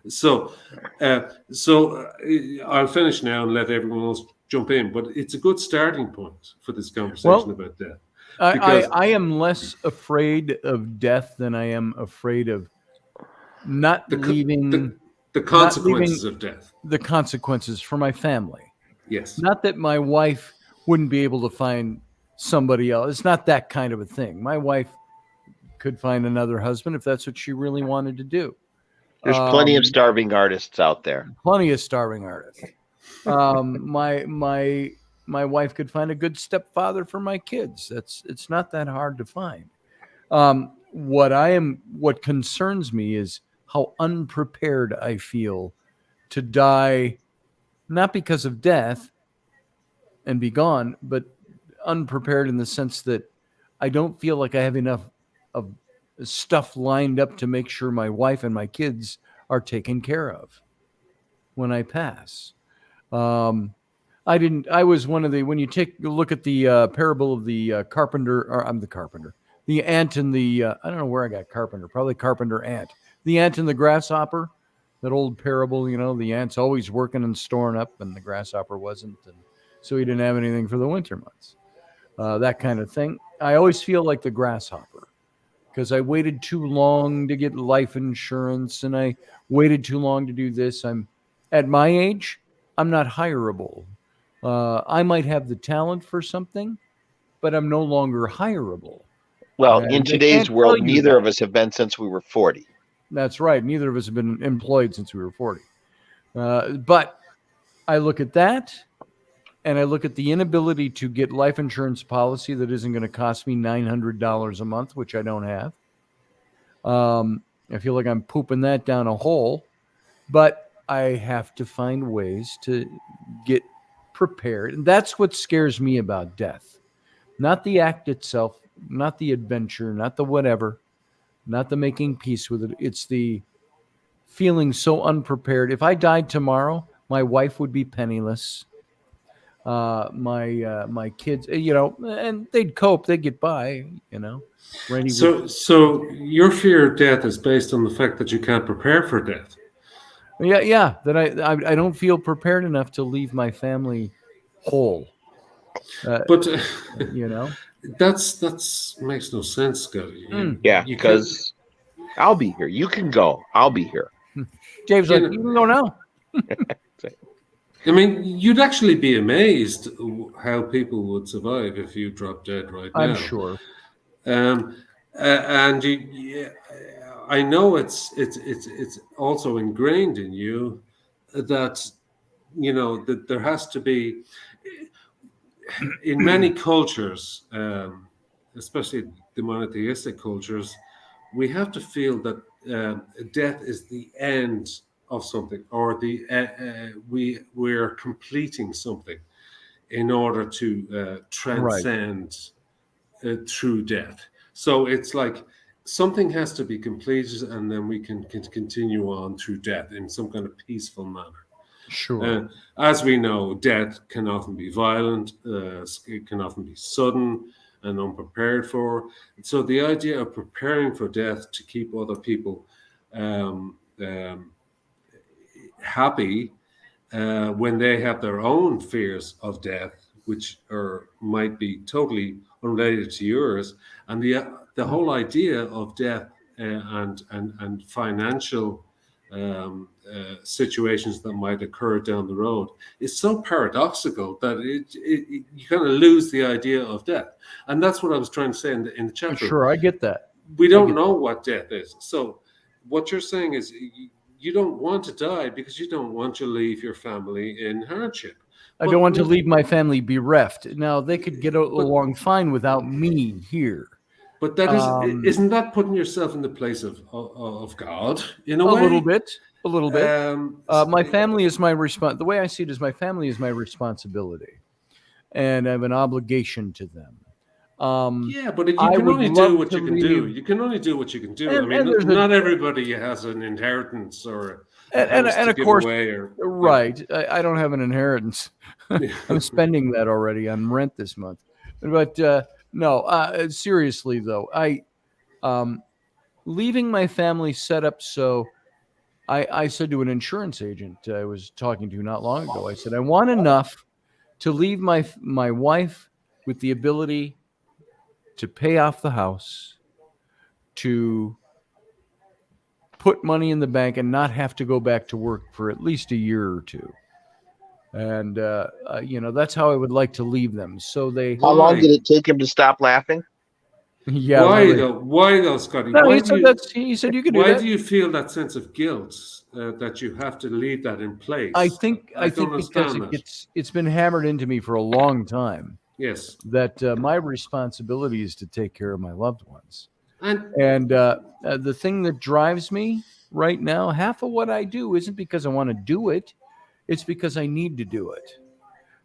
you. So, I'll finish now and let everyone else jump in. But it's a good starting point for this conversation well, about death, I, because I am less afraid of death than I am afraid of not the co- leaving the not leaving consequences of death. the consequences for my family. Yes. Not that my wife wouldn't be able to find somebody else. It's not that kind of a thing. My wife could find another husband if that's what she really wanted to do. There's plenty of starving artists out there. Plenty of starving artists. My wife could find a good stepfather for my kids. It's not that hard to find. What concerns me is how unprepared I feel to die, not because of death and be gone, but unprepared in the sense that I don't feel like I have enough of stuff lined up to make sure my wife and my kids are taken care of when I pass. I was one of the, when you take a look at the parable of the carpenter, or I'm the carpenter, the ant and the, I don't know where I got carpenter, probably carpenter ant, the ant and the grasshopper, that old parable, the ant's always working and storing up and the grasshopper wasn't. And so he didn't have anything for the winter months. That kind of thing. I always feel like the grasshopper because I waited too long to get life insurance and I waited too long to do this. I'm at my age, I'm not hireable. I might have the talent for something, but I'm no longer hireable. Well, And in they today's can't world, tell you neither that. of us have been since we were 40. That's right. Neither of us have been employed since we were 40. But I look at that and I look at the inability to get life insurance policy that isn't going to cost me $900 a month, which I don't have. I feel like I'm pooping that down a hole, but I have to find ways to get prepared. And that's what scares me about death. Not the act itself, not the adventure, not the whatever, not the making peace with it. It's the feeling so unprepared. If I died tomorrow, my wife would be penniless. My kids, and they'd cope, they'd get by, Randy would. So your fear of death is based on the fact that you can't prepare for death. Yeah, that I don't feel prepared enough to leave my family whole. But that's makes no sense, Scotty. Yeah, You can't. because I'll be here. You can go. I'll be here. Dave's like, you can go now. I mean, you'd actually be amazed how people would survive if you dropped dead right now. I'm sure. And I know it's also ingrained in you that that there has to be, in many cultures, especially the monotheistic cultures, we have to feel that death is the end of something, or we're completing something in order to transcend through death. So it's like something has to be completed, and then we can continue on through death in some kind of peaceful manner. Sure. As we know, death can often be violent, it can often be sudden and unprepared for. So the idea of preparing for death to keep other people happy when they have their own fears of death, which might be totally unrelated to yours, and the whole idea of death and financial situations that might occur down the road is so paradoxical that you kind of lose the idea of death. And that's what I was trying to say in the chat room. Sure, I get that. We don't know what death is. So what you're saying is you don't want to die because you don't want to leave your family in hardship. I don't want to leave my family bereft. Now, they could get along fine without me here. But that isn't that putting yourself in the place of God in a way? A little bit. My family is my the way I see it is my family is my responsibility, and I have an obligation to them. Yeah, but you can only do what you can do. You can only do what you can do. I mean, not everybody has an inheritance or and of course, right. I don't have an inheritance. I'm spending that already on rent this month. But no, seriously though, leaving my family set up so I said to an insurance agent I was talking to not long ago, I said, I want enough to leave my wife with the ability to pay off the house, to put money in the bank and not have to go back to work for at least a year or two. And, that's how I would like to leave them. So How long did it take him to stop laughing? Yeah. Why though, Scotty? No, he said you could do that. Why do you feel that sense of guilt that you have to leave that in place? I think because it's been hammered into me for a long time. Yes. That my responsibility is to take care of my loved ones. And the thing that drives me right now, half of what I do isn't because I want to do it. It's because I need to do it.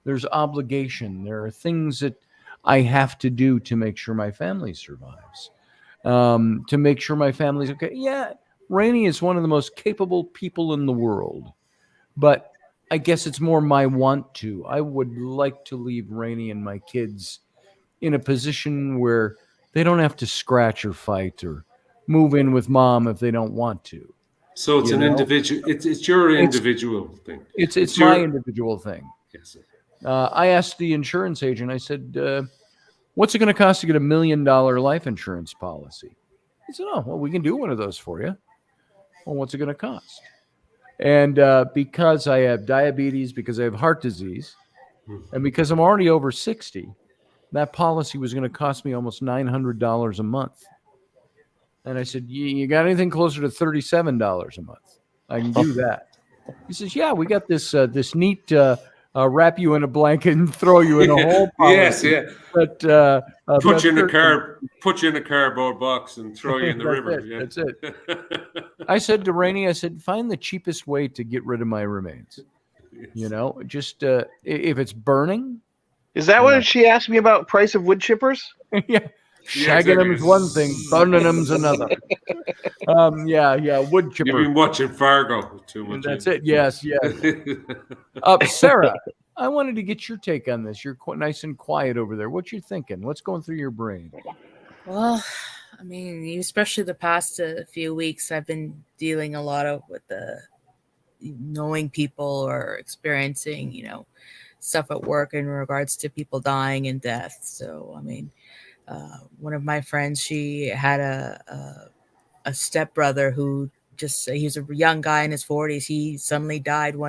There's obligation. There are things that I have to do to make sure my family survives, to make sure my family's okay. Yeah, Rainey is one of the most capable people in the world, but I guess it's more my want to. I would like to leave Rainey and my kids in a position where they don't have to scratch or fight or move in with mom if they don't want to. So it's individual. It's your individual thing. It's my individual thing. Yes. I asked the insurance agent. I said, "What's it going to cost to get $1 million life insurance policy?" He said, "Oh, well, we can do one of those for you." Well, what's it going to cost? And because I have diabetes, because I have heart disease, and because I'm already over 60, that policy was going to cost me almost $900 a month. And I said, you got anything closer to $37 a month? I can do that. He says, yeah, we got this neat wrap you in a blanket and throw you in a hole policy. Yes, yeah. But put you in a cardboard box and throw you in the river. That's it. I said to Rainey, find the cheapest way to get rid of my remains. Yes. Just if it's burning. Is that what she asked me about? Price of wood chippers? Yeah. Shagging them is one thing, burning them's another. Wood chipper. You've been watching Fargo too much. That's it. Yes. Sarah, I wanted to get your take on this. You're nice and quiet over there. What you thinking? What's going through your brain? Well, I mean, especially the past few weeks, I've been dealing a lot with the knowing people or experiencing, stuff at work in regards to people dying and death. So, I mean, one of my friends, she had a stepbrother who he was a young guy in his 40s. He suddenly died of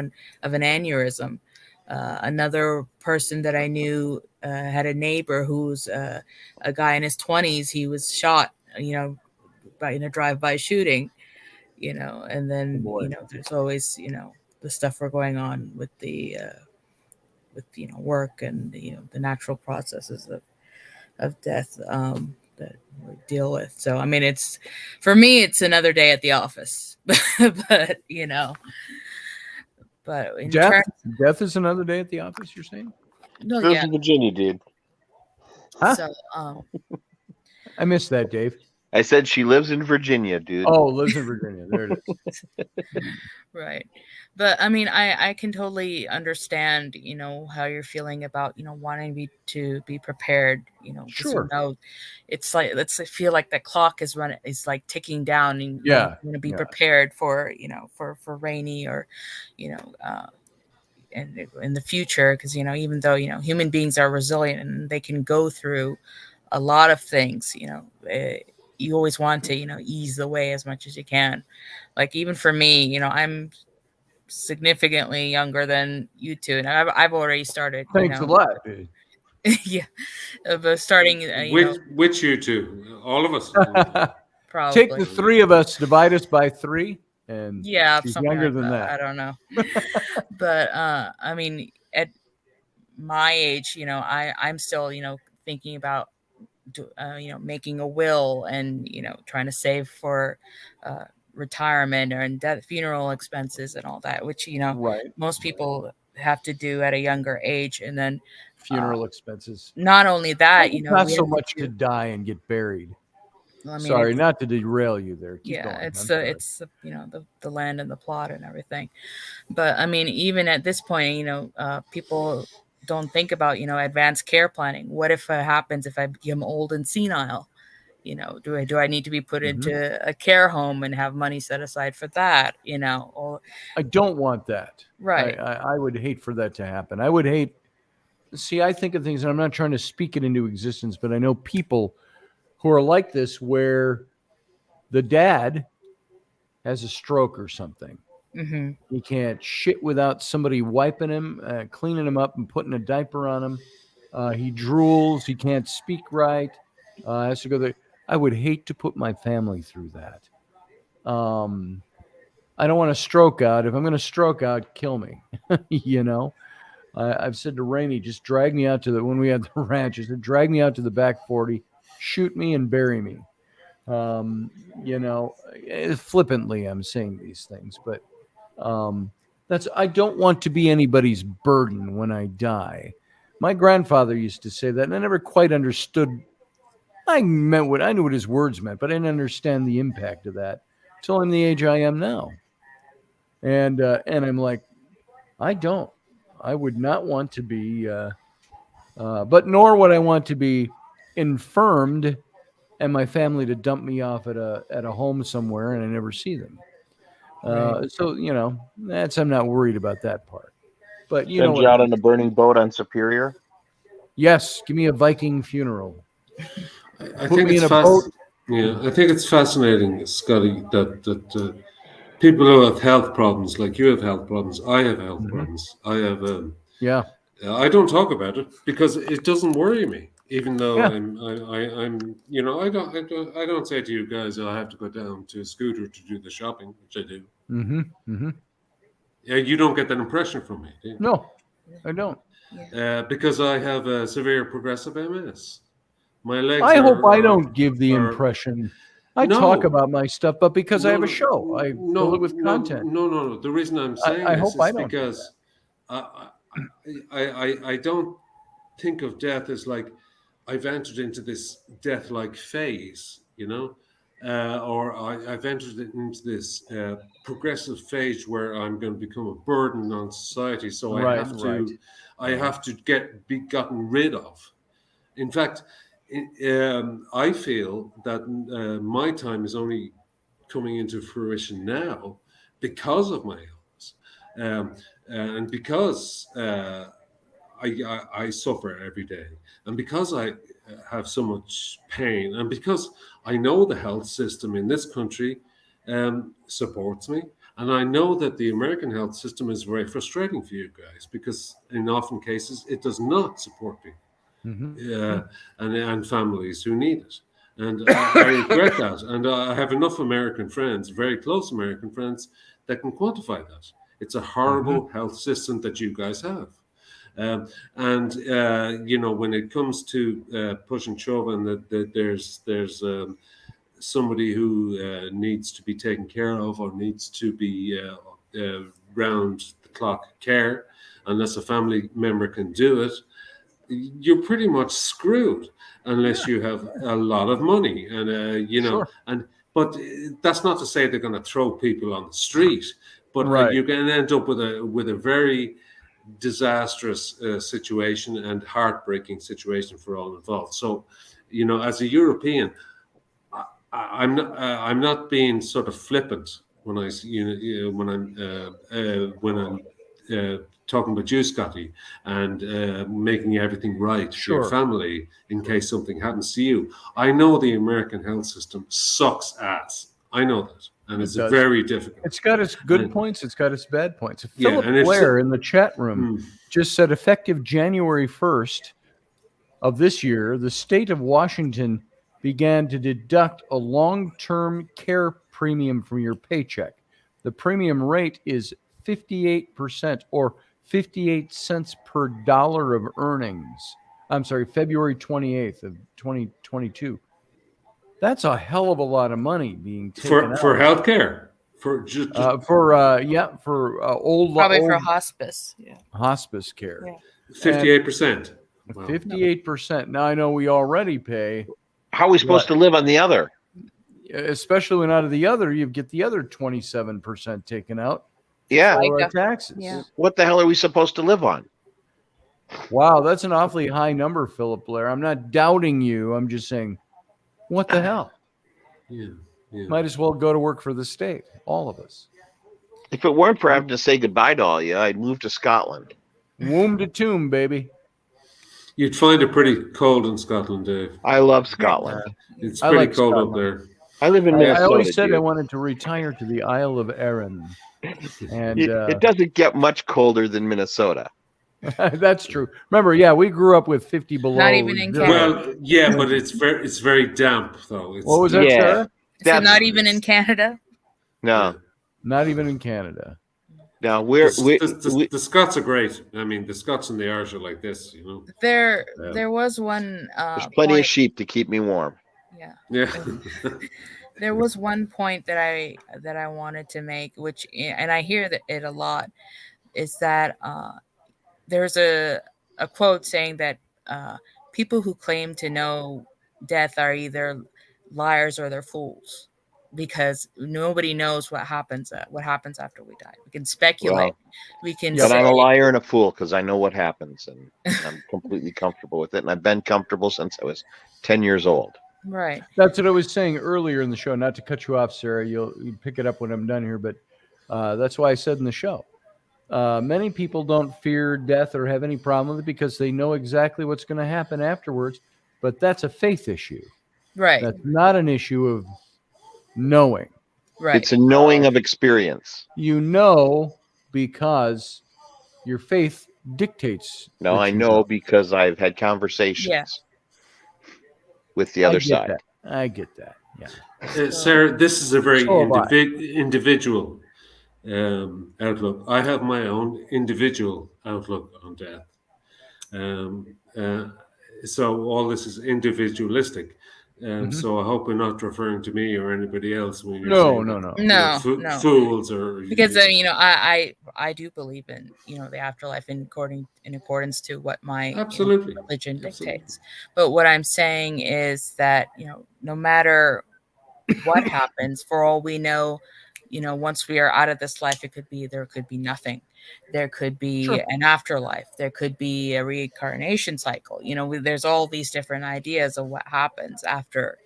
an aneurysm. Another person that I knew had a neighbor who's a guy in his 20s. He was shot, in a drive-by shooting, and then, there's always, the stuff we're going on with the, work and, the natural processes of death that we deal with. So, I mean, for me, it's another day at the office, but in death is another day at the office, you're saying? No, Virginia did. Huh? So, I missed that, Dave. I said she lives in Virginia, dude. Oh, lives in Virginia. There it is. Right. But I mean, I can totally understand, how you're feeling about, wanting to be prepared, because Sure. it's like, let's feel like the clock is like ticking down, and Yeah. want to be Yeah. prepared for, for rainy, or, in the future, because, even though, human beings are resilient and they can go through a lot of things, you always want to, ease the way as much as you can. Like, even for me, I'm significantly younger than you two, and I've already started, Thanks a lot, dude. yeah, but starting, Which you two? All of us. Take probably, the three of us, divide us by 3, and yeah, she's something younger like than that. that. I don't know, but I mean, at my age, I'm still, thinking about, making a will, and, trying to save for retirement or and death, funeral expenses and all that, which, Right. most people have to do at a younger age. And then Funeral expenses. not only that, Not we so have much to to do, die and get buried. I mean, Sorry, not to derail you there. Keep yeah, going. it's I'm the sorry. it's the, the land and the plot and everything. But I mean, even at this point, people don't think about, advanced care planning. What if it happens if I become old and senile? Do I need to be put Mhm. into a care home and have money set aside for that? Or I don't want that. right. I would hate for that to happen. I would hate. See, I think of things, and I'm not trying to speak it into existence, but I know people who are like this, where the dad has a stroke or something. Hmm. He can't shit without somebody wiping him, cleaning him up, and putting a diaper on him. He drools. He can't speak right. Has to go there. I would hate to put my family through that. I don't want to stroke out. If I'm going to stroke out, kill me. I've said to Rainey, just drag me out to when we had the ranch, I said, drag me out to the back 40, shoot me and bury me. Um, Flippantly, I'm saying these things, but I don't want to be anybody's burden when I die. My grandfather used to say that, and I never quite understood. I knew what his words meant, but I didn't understand the impact of that till I'm the age I am now. And I'm like, I don't. I would not want to be, but nor would I want to be infirmed and my family to dump me off at a home somewhere and I never see them. Right. So I'm not worried about that part. But you know Send what you I out mean. on a burning boat on Superior. Yes, give me a Viking funeral. I Put think me it's in a boat. Yeah, I think it's fascinating, Scotty, that people who have health problems, like you have health problems, I have health Mhm. problems. I have. Yeah, I don't talk about it because it doesn't worry me. Even though yeah. I'm, I don't say to you guys, I have to go down to a scooter to do the shopping, which I do. Mm-hmm. Mm-hmm. Yeah, you don't get that impression from me, do you? No, I don't. Because I have a severe progressive MS. My legs I hope I are don't give the are impression. I talk no, about my stuff, but because I no, have a no, show, I fill it with content. no. The reason I'm saying I this hope I is don't do because I, I don't think of death as like I've entered into this death-like phase, or I've entered into this progressive phase where I'm going to become a burden on society. So that. Right, right, I right. have to be gotten rid of. In fact, I feel that my time is only coming into fruition now because of my illness, and because I suffer every day, and because I have so much pain, and because I know the health system in this country supports me, and I know that the American health system is very frustrating for you guys because in often cases it does not support people Mm-hmm. and families who need it. And I regret that. And I have enough American friends, very close American friends, that can quantify that. It's a Mm-hmm. horrible health system that you guys have. When it comes to push and shove, and that there's somebody who needs to be taken care of or needs to be round the clock care, unless a family member can do it, you're pretty much screwed unless you have a lot of money. And Sure. but that's not to say they're going to throw people on the street, but Right. you're going to end up with a very disastrous situation and heartbreaking situation for all involved. So, as a European, I'm not being sort of flippant when I'm talking about you, Scotty, and making everything right for your Sure. family in case something happens to you. I know the American health system sucks ass. I know that, and it's does. very difficult. It's got its good And- points. It's got its bad points. Yeah, Philip and if Blair so- in the chat room just said, effective January 1st of this year, the state of Washington began to deduct a long-term care premium from your paycheck. The premium rate is 58% or 58 cents per dollar of earnings. I'm sorry, February 28th of 2022. That's a hell of a lot of money being taken for out. healthcare, for just for old Probably for old hospice. Yeah. hospice care. Yeah. 58%. Wow. 58%. Now I know we already pay, How are we supposed to live on the other? especially when out of the other you get the other 27% taken out Yeah. for FICA. taxes. Yeah. What the hell are we supposed to live on? Wow, that's an awfully high number, Philip Blair. I'm not doubting you. I'm just saying, what the hell? Yeah. Yeah. Might as well go to work for the state, all of us. If it weren't for having to say goodbye to all you, I'd move to Scotland. Womb to tomb, baby. You'd find it pretty cold in Scotland, Dave. I love Scotland. It's I pretty like cold up Scotland. there. I live in I Minnesota. always said I dude. wanted to retire to the Isle of Arran. And It doesn't get much colder than Minnesota. that's true. Remember, yeah, we grew up with 50 below. Not even in zero. Canada. Well, yeah, but it's very damp though. It's, What was that, Yeah. Sarah? So That's- not even in Canada. No, Not even in Canada. no, we The Scots are great. I mean, the Scots and the Irish are like this, you know. There was one. there's plenty point, of sheep to keep me warm. Yeah. Yeah. There was one point that I wanted to make, which, and I hear that it a lot, is that there's a quote saying that people who claim to know death are either liars or they're fools, because nobody knows what happens after we die. We can speculate. We can But say, I'm a liar and a fool because I know what happens, and I'm completely comfortable with it. And I've been comfortable since I was 10 years old. right. That's what I was saying earlier in the show. Not to cut you off, Sarah. You'll pick it up when I'm done here, but that's why I said in the show. Many people don't fear death or have any problem with it because they know exactly what's going to happen afterwards. But that's a faith issue. Right. That's not an issue of knowing. Right. It's a knowing of experience. You know because your faith dictates. No, that I you know because I've had conversations Yeah. with the I other get side. that. I get that. Yeah. Sarah, this is a very So have I. individual outlook. I have my own individual outlook on death. So all this is individualistic. So I hope we're not referring to me or anybody else when you're No, saying no, that, no. you know, No. fools or Because I do believe in the afterlife in accordance to what my Absolutely. religion Absolutely. dictates. But what I'm saying is that no matter what happens, for all we know, once we are out of this life, there could be nothing. There could be Sure. an afterlife. There could be a reincarnation cycle. There's all these different ideas of what happens after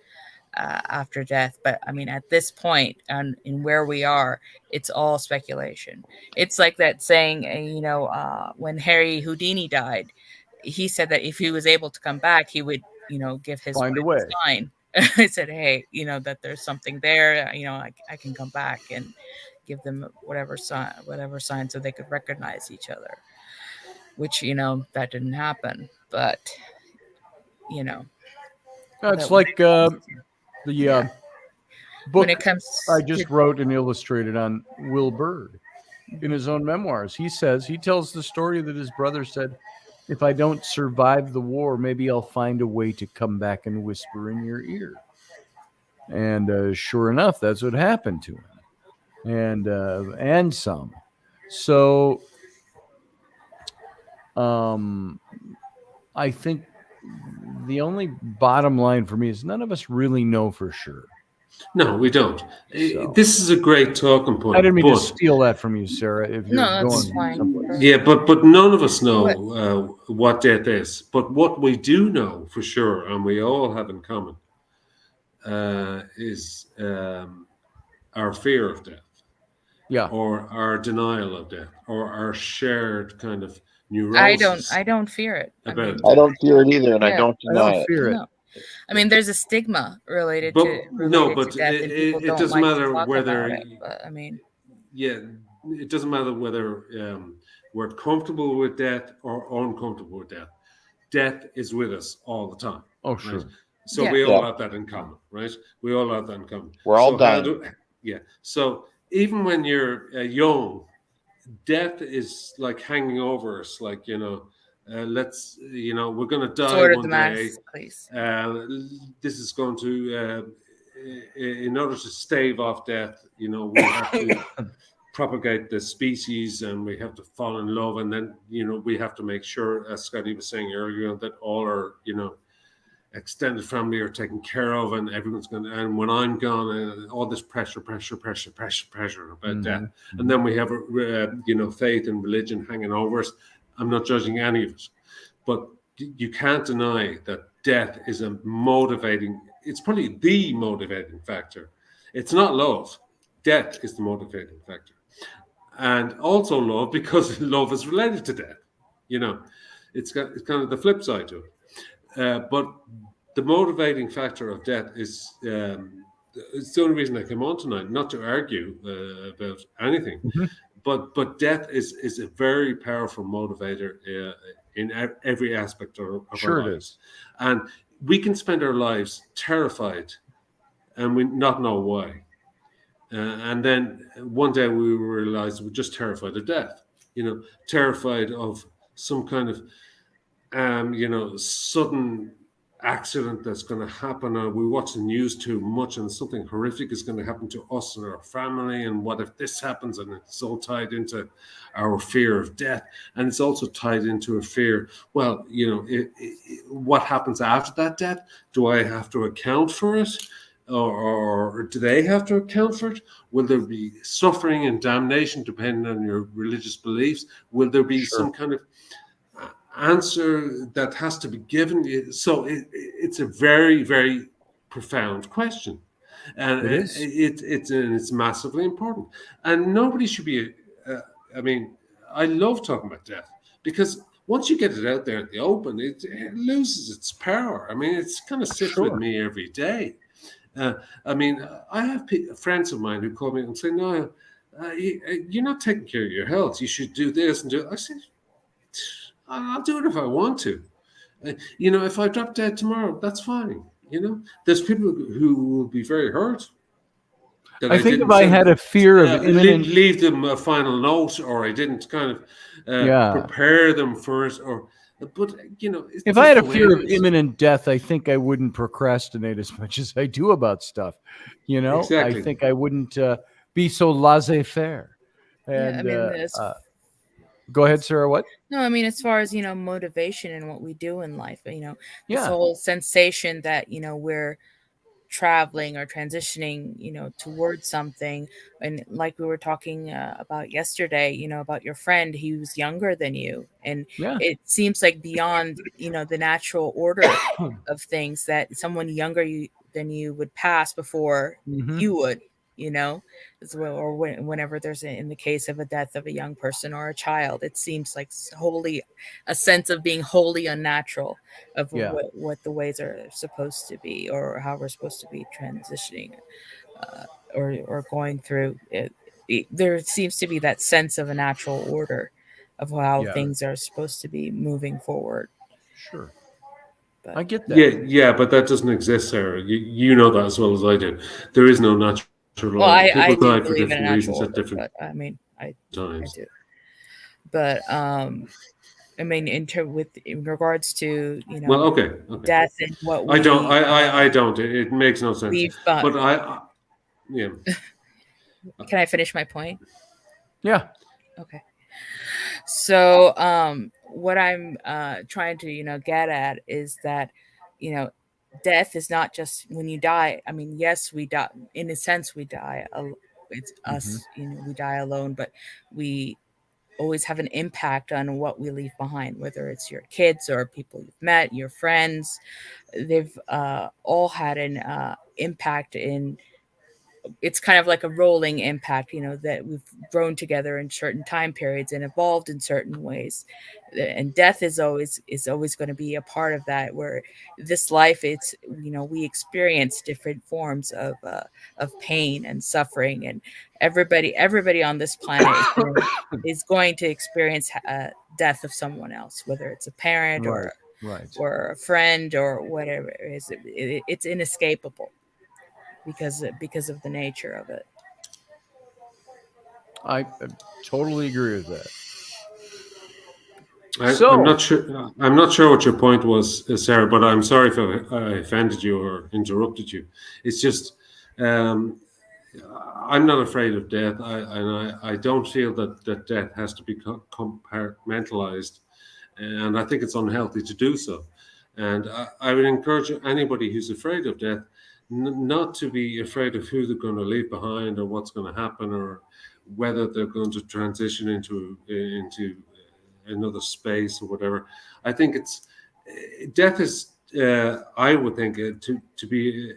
death. But I mean, at this point, and in where we are, it's all speculation. It's like that saying, when Harry Houdini died, he said that if he was able to come back, he would, give his Find a wife way. sign. I said, hey, that there's something there. I can come back and give them whatever sign so they could recognize each other. Which that didn't happen, but It's like the Yeah. book when it comes I just to, wrote and illustrated on Will Bird in his own memoirs. He tells the story that his brother said, if I don't survive the war, maybe I'll find a way to come back and whisper in your ear. And sure enough, that's what happened to him. And some. So I think the only bottom line for me is none of us really know for sure. No, we don't. So- This is a great talking point. I didn't mean to but, steal that from you, Sarah. If you're No, that's going fine. someplace. yeah, but none of us know what death is. But what we do know for sure, and we all have in common, is our fear of death. Yeah. Or our denial of death, or our shared kind of neurosis. I don't fear it. About I don't fear it either, and I Yeah. don't I deny don't it. fear it. No. I mean, there's a stigma related But to death, and people it don't doesn't like matter to talk whether. about it. But I mean, Yeah, it doesn't matter whether we're comfortable with death or uncomfortable with death. Death is with us all the time. Oh, sure. Right? So Yeah. we all Yeah. have that in common, right? We all have that in common. We're all So dying. yeah. So even when you're young, death is like hanging over us, like, let's, we're going to die order one the day. mask, please. This is going to, in order to stave off death, we have to propagate the species, and we have to fall in love, and then we have to make sure, as Scotty was saying earlier, that all our extended family are taken care of, and everyone's going to, and when I'm gone, all this pressure about death, and then we have faith and religion hanging over us. I'm not judging any of it, but you can't deny that death is a motivating. It's probably the motivating factor. It's not love. Death is the motivating factor, and also love, because love is related to death. It's kind of the flip side to it. But the motivating factor of death is it's the only reason I came on tonight, not to argue about anything, but death is a very powerful motivator in every aspect of Sure our it lives. And we can spend our lives terrified, and we not know why. And then one day we realize we're just terrified of death, terrified of some kind of, sudden accident that's going to happen, or we watch the news too much and something horrific is going to happen to us and our family, and what if this happens? And it's all tied into our fear of death, and it's also tied into a fear, well, what happens after that death? Do I have to account for it, or do they have to account for it? Will there be suffering and damnation depending on your religious beliefs? Will there be some kind of answer that has to be given? So it's a very, very profound question, and It is. it's massively important, and nobody should be. I love talking about death, because once you get it out there in the open, it loses its power. I mean, it's kind of sits with me every day. I have friends of mine who call me and say, "No, you're not taking care of your health. You should do this and do it." I say, I'll do it if I want to. If I drop dead tomorrow, that's fine. There's people who will be very hurt. I think if I had a fear of imminent, leave them a final note, or I didn't kind of prepare them for it, but if I had a fear of imminent death, I think I wouldn't procrastinate as much as I do about stuff. Exactly. I think I wouldn't be so laissez-faire. And go ahead, Sarah. What? No, I mean, as far as motivation and what we do in life, this Yeah. whole sensation that we're traveling or transitioning towards something, and like we were talking about yesterday, about your friend, he was younger than you, and it seems like beyond the natural order of things that someone younger than you would pass before you would, as well, or whenever there's in the case of a death of a young person or a child, it seems like wholly a sense of being wholly unnatural of what the ways are supposed to be, or how we're supposed to be transitioning or going through it. There seems to be that sense of a natural order of how things are supposed to be moving forward. Sure. But I get that. Yeah, but that doesn't exist, Sarah. You know that as well as I do. There is no natural order. Well, I People do die for believe in a different reasons natural at order, different but I mean, I times. do. But I mean, in regards to Well, okay. death and what we I don't. It makes no sense. But Can I finish my point? Yeah. Okay. So what I'm trying to get at is that death is not just when you die. I mean, yes, we die in a sense. We die. It's Mhm. us. We die alone, but we always have an impact on what we leave behind, whether it's your kids or people you've met, your friends. They've all had an impact in. It's kind of like a rolling impact, that we've grown together in certain time periods and evolved in certain ways. And death is always going to be a part of that. Where this life, it's we experience different forms of pain and suffering, and everybody on this planet is going to experience death of someone else, whether it's a parent Right. or Right. or a friend or whatever it is. It's inescapable because of the nature of it. I totally agree with that. I'm So, not sure. I'm not sure what your point was, Sarah. But I'm sorry if I offended you or interrupted you. It's just um, I'm not afraid of death, I don't feel that death has to be compartmentalized, and I think it's unhealthy to do so. And I would encourage anybody who's afraid of death not to be afraid of who they're going to leave behind or what's going to happen or whether they're going to transition into another space or whatever. I think it's death is. I would think to be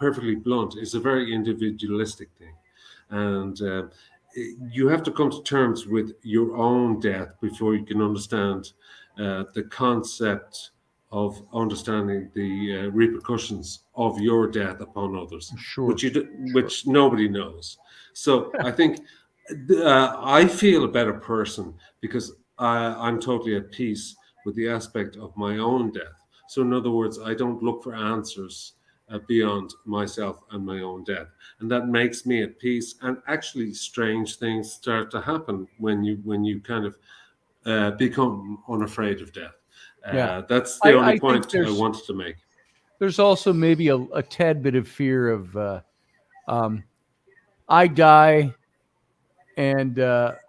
perfectly blunt is a very individualistic thing, and you have to come to terms with your own death before you can understand the concept of understanding the repercussions of your death upon others, sure. which nobody knows. So I think I feel a better person because I'm totally at peace with the aspect of my own death. So, in other words, I don't look for answers beyond myself and my own death, and that makes me at peace. And actually, strange things start to happen when you kind of become unafraid of death. Yeah. That's the only I think point I wanted to make. there's also maybe a tad bit of fear of um, I die and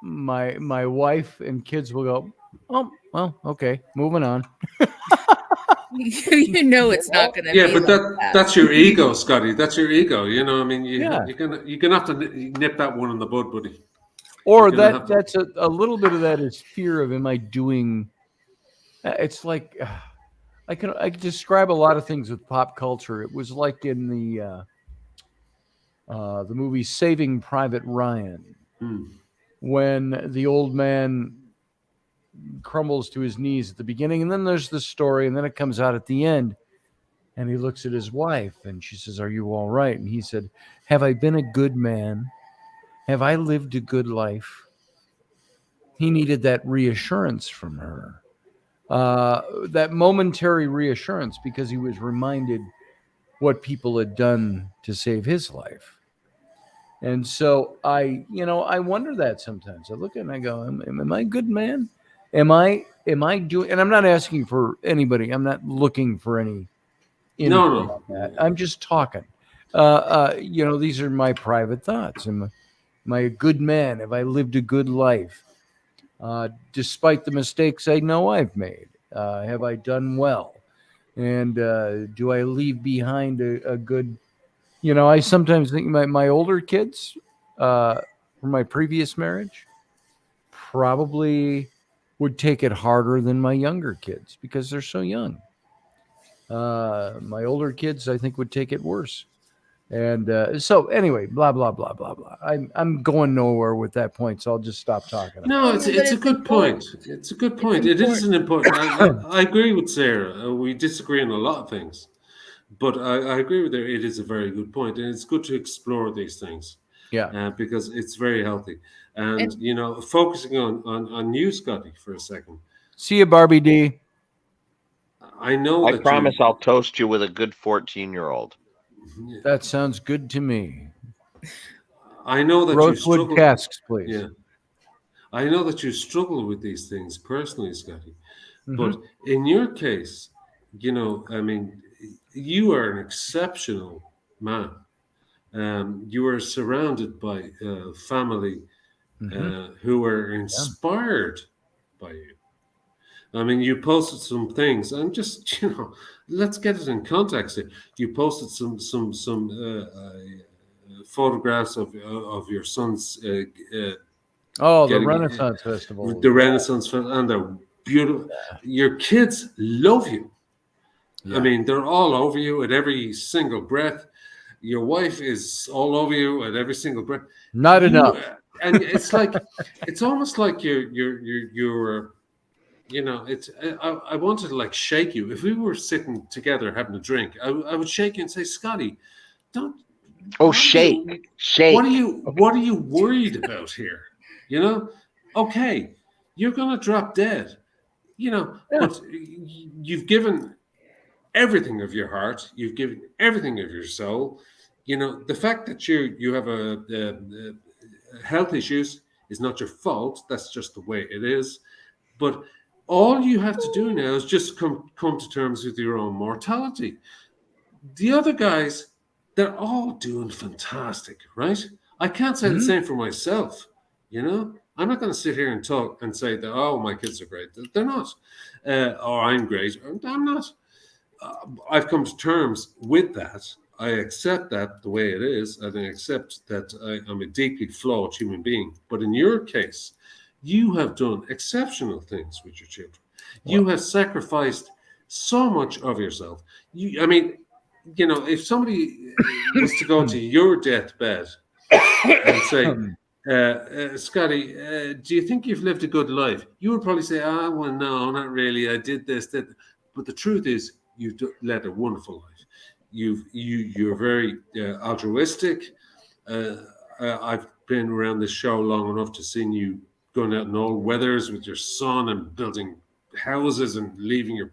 my wife and kids will go, oh well, okay, moving on. It's not going to Yeah, be but like that's your ego, Scotty. That's your ego. I mean, Yeah. you're gonna have to nip that one in the bud, buddy. You're Or gonna have to. that's a little bit of that is fear of, am I doing? It's like I can describe a lot of things with pop culture. It was like in the movie Saving Private Ryan, Hmm. when the old man crumbles to his knees at the beginning, and then there's the story, and then it comes out at the end, and he looks at his wife, and she says, "Are you all right?" And he said, "Have I been a good man? Have I lived a good life?" He needed that reassurance from her, that momentary reassurance, because he was reminded what people had done to save his life. And so I wonder that sometimes. I look at it and I go, am I a good man? Am I doing? And I'm not asking for anybody. I'm not looking for any No, input on that. I'm just talking. These are my private thoughts. Am I a good man? Have I lived a good life? Despite the mistakes I know I've made, have I done well? And do I leave behind a good? I sometimes think my older kids from my previous marriage probably would take it harder than my younger kids because they're so young. My older kids, I think, would take it worse. And so, anyway, blah blah blah blah blah. I'm going nowhere with that point, so I'll just stop talking about no, it. No, but it's a it's good point. important. It's a good It's point. It is important. an important. I agree with Sarah. We disagree on a lot of things, but I agree with her. It is a very good point, and it's good to explore these things Yeah. because it's very healthy. And And focusing on you, Scotty, for a second. See you, Barbie D. I know I that you. promise I'll toast you with a good 14-year-old. That sounds good to me. I know that you Rosewood struggle. casks, please. Yeah, I know that you struggle with these things personally, Scotty. Mm-hmm. But in your case, I mean, you are an exceptional man. You are surrounded by family who are inspired by you. I mean, you posted some things, and just let's get it in context here. You posted some photographs of your son's the getting Renaissance Festival. the Renaissance Festival, and they're beautiful. Your kids love you. I mean, they're all over you at every single breath. Your wife is all over you at every single breath. Not enough. And it's like, it's almost like you're it's. I wanted to like shake you. If we were sitting together having a drink, I would shake you and say, Scotty, don't. Oh, shake. What are you worried about here? Okay, you're gonna drop dead. But you've given everything of your heart. You've given everything of your soul. The fact that you have a health issues is not your fault. That's just the way it is. But all you have to do now is just come to terms with your own mortality. The other guys, they're all doing fantastic, right? I can't say the same for myself. I'm not going to sit here and talk and say that, oh, my kids are great. They're not. Or I'm great. I'm not. I've come to terms with that. I accept that the way it is, and I accept that I'm a deeply flawed human being. But in your case, you have done exceptional things with your children. Wow. You have sacrificed so much of yourself. If somebody was to go to your deathbed and say, Scotty, do you think you've lived a good life? You would probably say, well, no, not really. I did this, that. But the truth is, you've led a wonderful life. You're very altruistic. I've been around this show long enough to see you going out in all weathers with your son and building houses and leaving your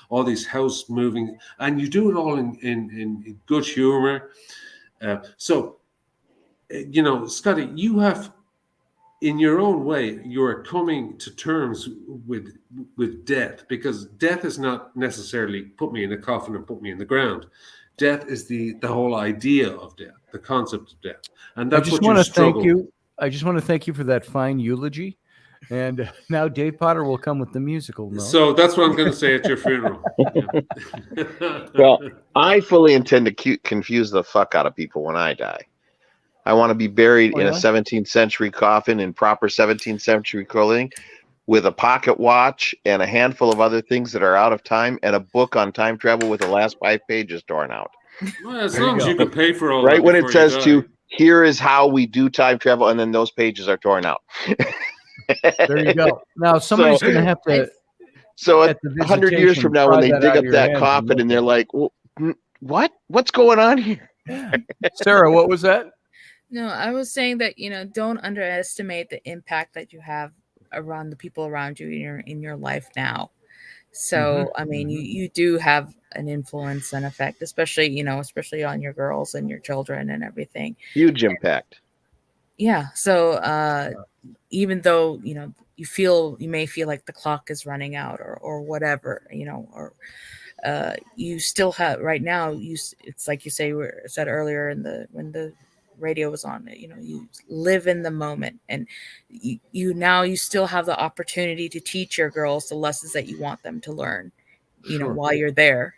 all these house moving, and you do it all in good humor. Scotty, you have, in your own way, you are coming to terms with death, because death is not necessarily put me in a coffin and put me in the ground. Death is the whole idea of death, the concept of death, and that's what you struggle with. I just want to thank you for that fine eulogy. And now Dave Potter will come with the musical note. So that's what I'm going to say at your funeral. Well, I fully intend to confuse the fuck out of people when I die. I want to be buried in a 17th century coffin in proper 17th century clothing, with a pocket watch and a handful of other things that are out of time, and a book on time travel with the last 5 pages torn out. Well, as long as you can pay for all right that when it says to, here is how we do time travel, and then those pages are torn out. There you go. Now somebody's going to have to. So 100 years from now, when they dig up that coffin and they're like, well, what's going on here? Sarah, what was that? No, I was saying that, don't underestimate the impact that you have around the people around you in your life now. So, I mean, you do have an influence and effect, especially on your girls and your children and everything. Huge impact. Yeah. So, even though, you may feel like the clock is running out or whatever, or you still have right now, it's like you said earlier when the radio was on, you live in the moment, and you still have the opportunity to teach your girls the lessons that you want them to learn, while you're there,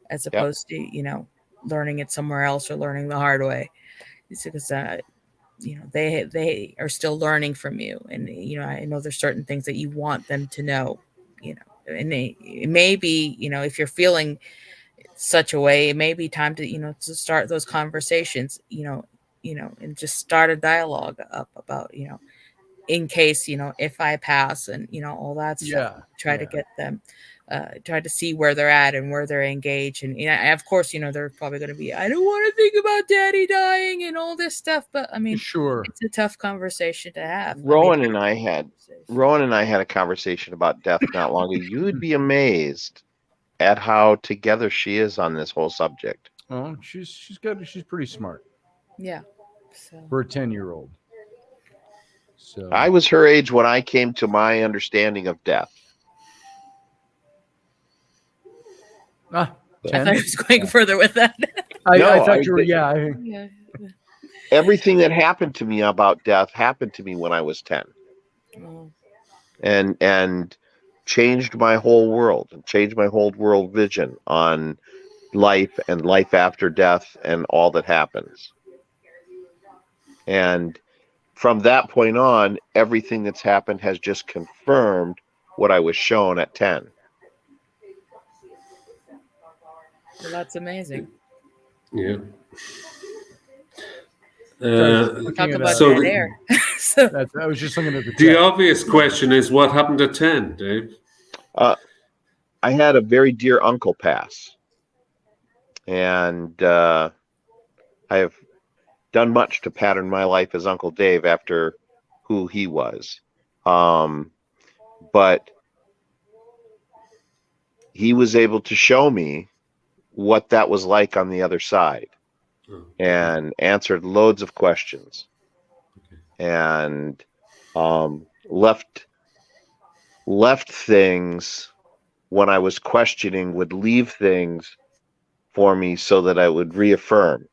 as opposed to, learning it somewhere else or learning the hard way. It's because, they are still learning from you. And, I know there's certain things that you want them to know, and it may be, if you're feeling such a way, it may be time to, to start those conversations, and just start a dialogue up about, in case, if I pass and, all that stuff, try to get them, try to see where they're at and where they're engaged. And, of course, they're probably going to be, I don't want to think about daddy dying and all this stuff. But I mean, sure, it's a tough conversation to have. Rowan and I had a conversation about death not long ago. You would be amazed at how together she is on this whole subject. Oh, she's pretty smart. Yeah. So. For a 10-year-old. So I was her age when I came to my understanding of death. I thought I was going further with that. I thought you were, everything that happened to me about death happened to me when I was 10. Oh, And changed my whole world and changed my whole world vision on life and life after death and all that happens. And from that point on, everything that's happened has just confirmed what I was shown at 10. well, that's amazing. Yeah. Talk about so dead air. So I was just looking at the the chat. obvious question is, what happened at 10, Dave? I had a very dear uncle pass, and I have done much to pattern my life as Uncle Dave after who he was. But he was able to show me what that was like on the other side, and answered loads of questions, and left things when I was questioning, would leave things for me so that I would reaffirm,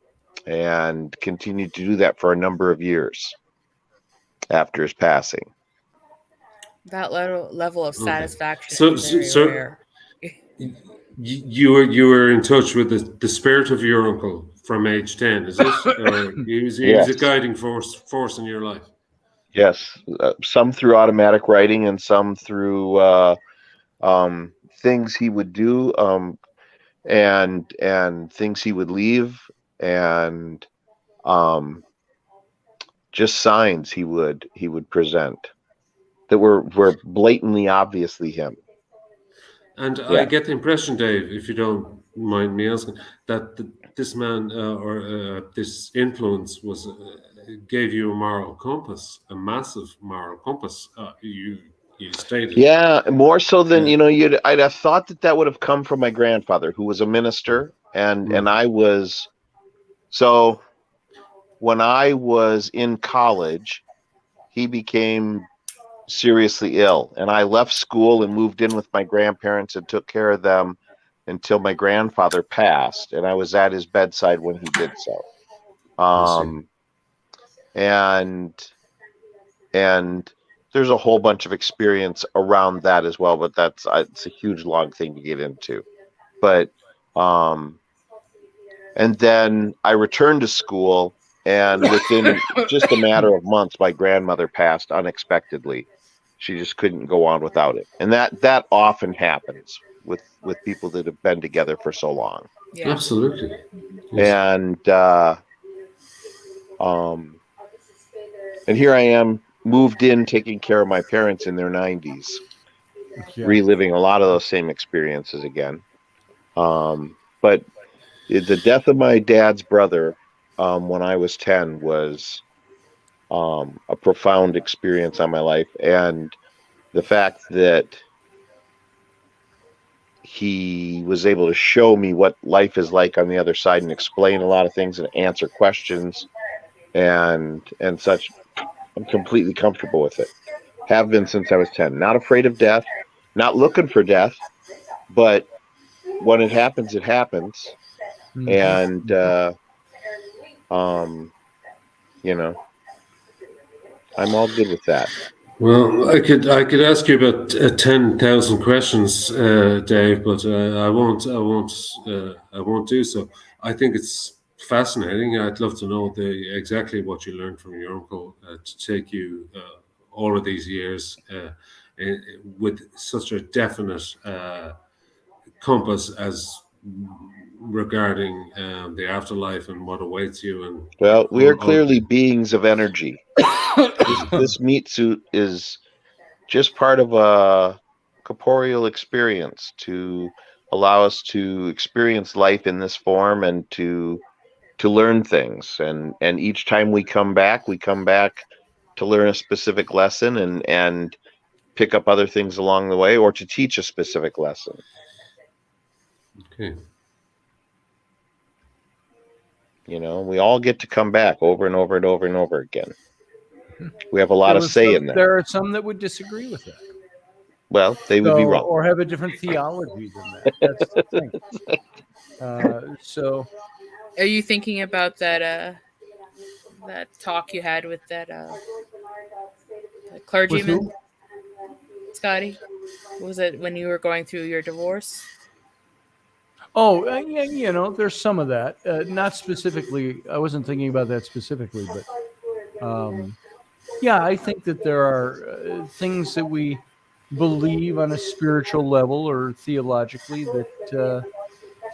and continued to do that for a number of years after his passing. that level of satisfaction So- is very so- rare. You were in touch with the spirit of your uncle from age 10, is it? Or he was Yes. a guiding force in your life. Yes, some through automatic writing and some through things he would do, and things he would leave, and just signs he would present that were blatantly obviously him. And Yeah. I get the impression, Dave, if you don't mind me asking, that this man or this influence was gave you a moral compass, a massive moral compass. You stated. Yeah, more so than I'd have thought that would have come from my grandfather, who was a minister, and I was. So when I was in college, he became seriously ill, and I left school and moved in with my grandparents and took care of them until my grandfather passed, and I was at his bedside when he did so. And there's a whole bunch of experience around that as well, but it's a huge long thing to get into. But and then I returned to school, and within just a matter of months, my grandmother passed unexpectedly. She just couldn't go on without it, and that often happens with people that have been together for so long. Yeah. Absolutely. Yes. And here I am, moved in, taking care of my parents in their 90s, reliving a lot of those same experiences again. But the death of my dad's brother when I was 10 was a profound experience on my life, and the fact that he was able to show me what life is like on the other side and explain a lot of things and answer questions and such. I'm completely comfortable with it. Have been since I was 10. Not afraid of death, not looking for death, but when it happens, it happens. And I'm all good with that. Well, I could ask you about 10,000 questions, Dave, but I won't do so. I think it's fascinating. I'd love to know exactly what you learned from your uncle to take you all of these years with such a definite compass as regarding the afterlife and what awaits you. And well, we are clearly beings of energy. This meat suit is just part of a corporeal experience to allow us to experience life in this form and to learn things. And each time we come back to learn a specific lesson and pick up other things along the way, or to teach a specific lesson. Okay. We all get to come back over and over and over and over again. We have a lot of say in that. There are some that would disagree with that. Well, they would be wrong. Or have a different theology than that. That's the thing. So, are you thinking about that that talk you had with that clergyman, Scotty? Was it when you were going through your divorce? Oh, yeah, there's some of that. Not specifically. I wasn't thinking about that specifically, but yeah, I think that there are things that we believe on a spiritual level or theologically that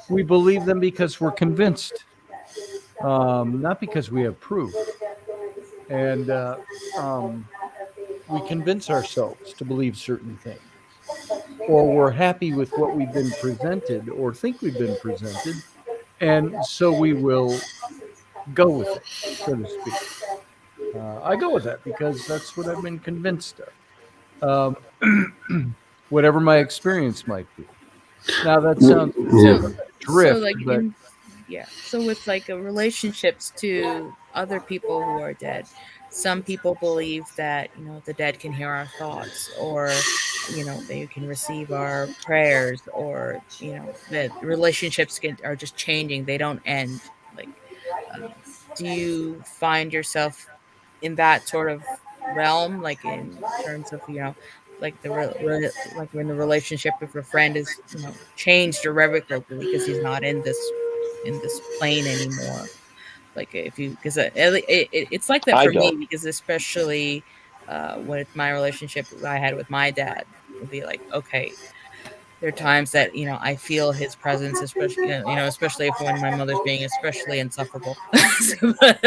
we believe them because we're convinced, not because we have proof. And we convince ourselves to believe certain things, or we're happy with what we've been presented or think we've been presented, and so we will go with it, so to speak. I go with that because that's what I've been convinced of, whatever my experience might be. Now that sounds drift, but so with like relationships to other people who are dead, some people believe that the dead can hear our thoughts, or they can receive our prayers, or that relationships are just changing, they don't end. Like, do you find yourself in that sort of realm, like in terms of like like when the relationship with a friend is changed irrevocably because he's not in this plane anymore? Like, if you, because it's like that I for me, don't. because especially with my relationship I had with my dad, it'd be like, okay, there are times that I feel his presence, especially especially if when my mother's being especially insufferable. But,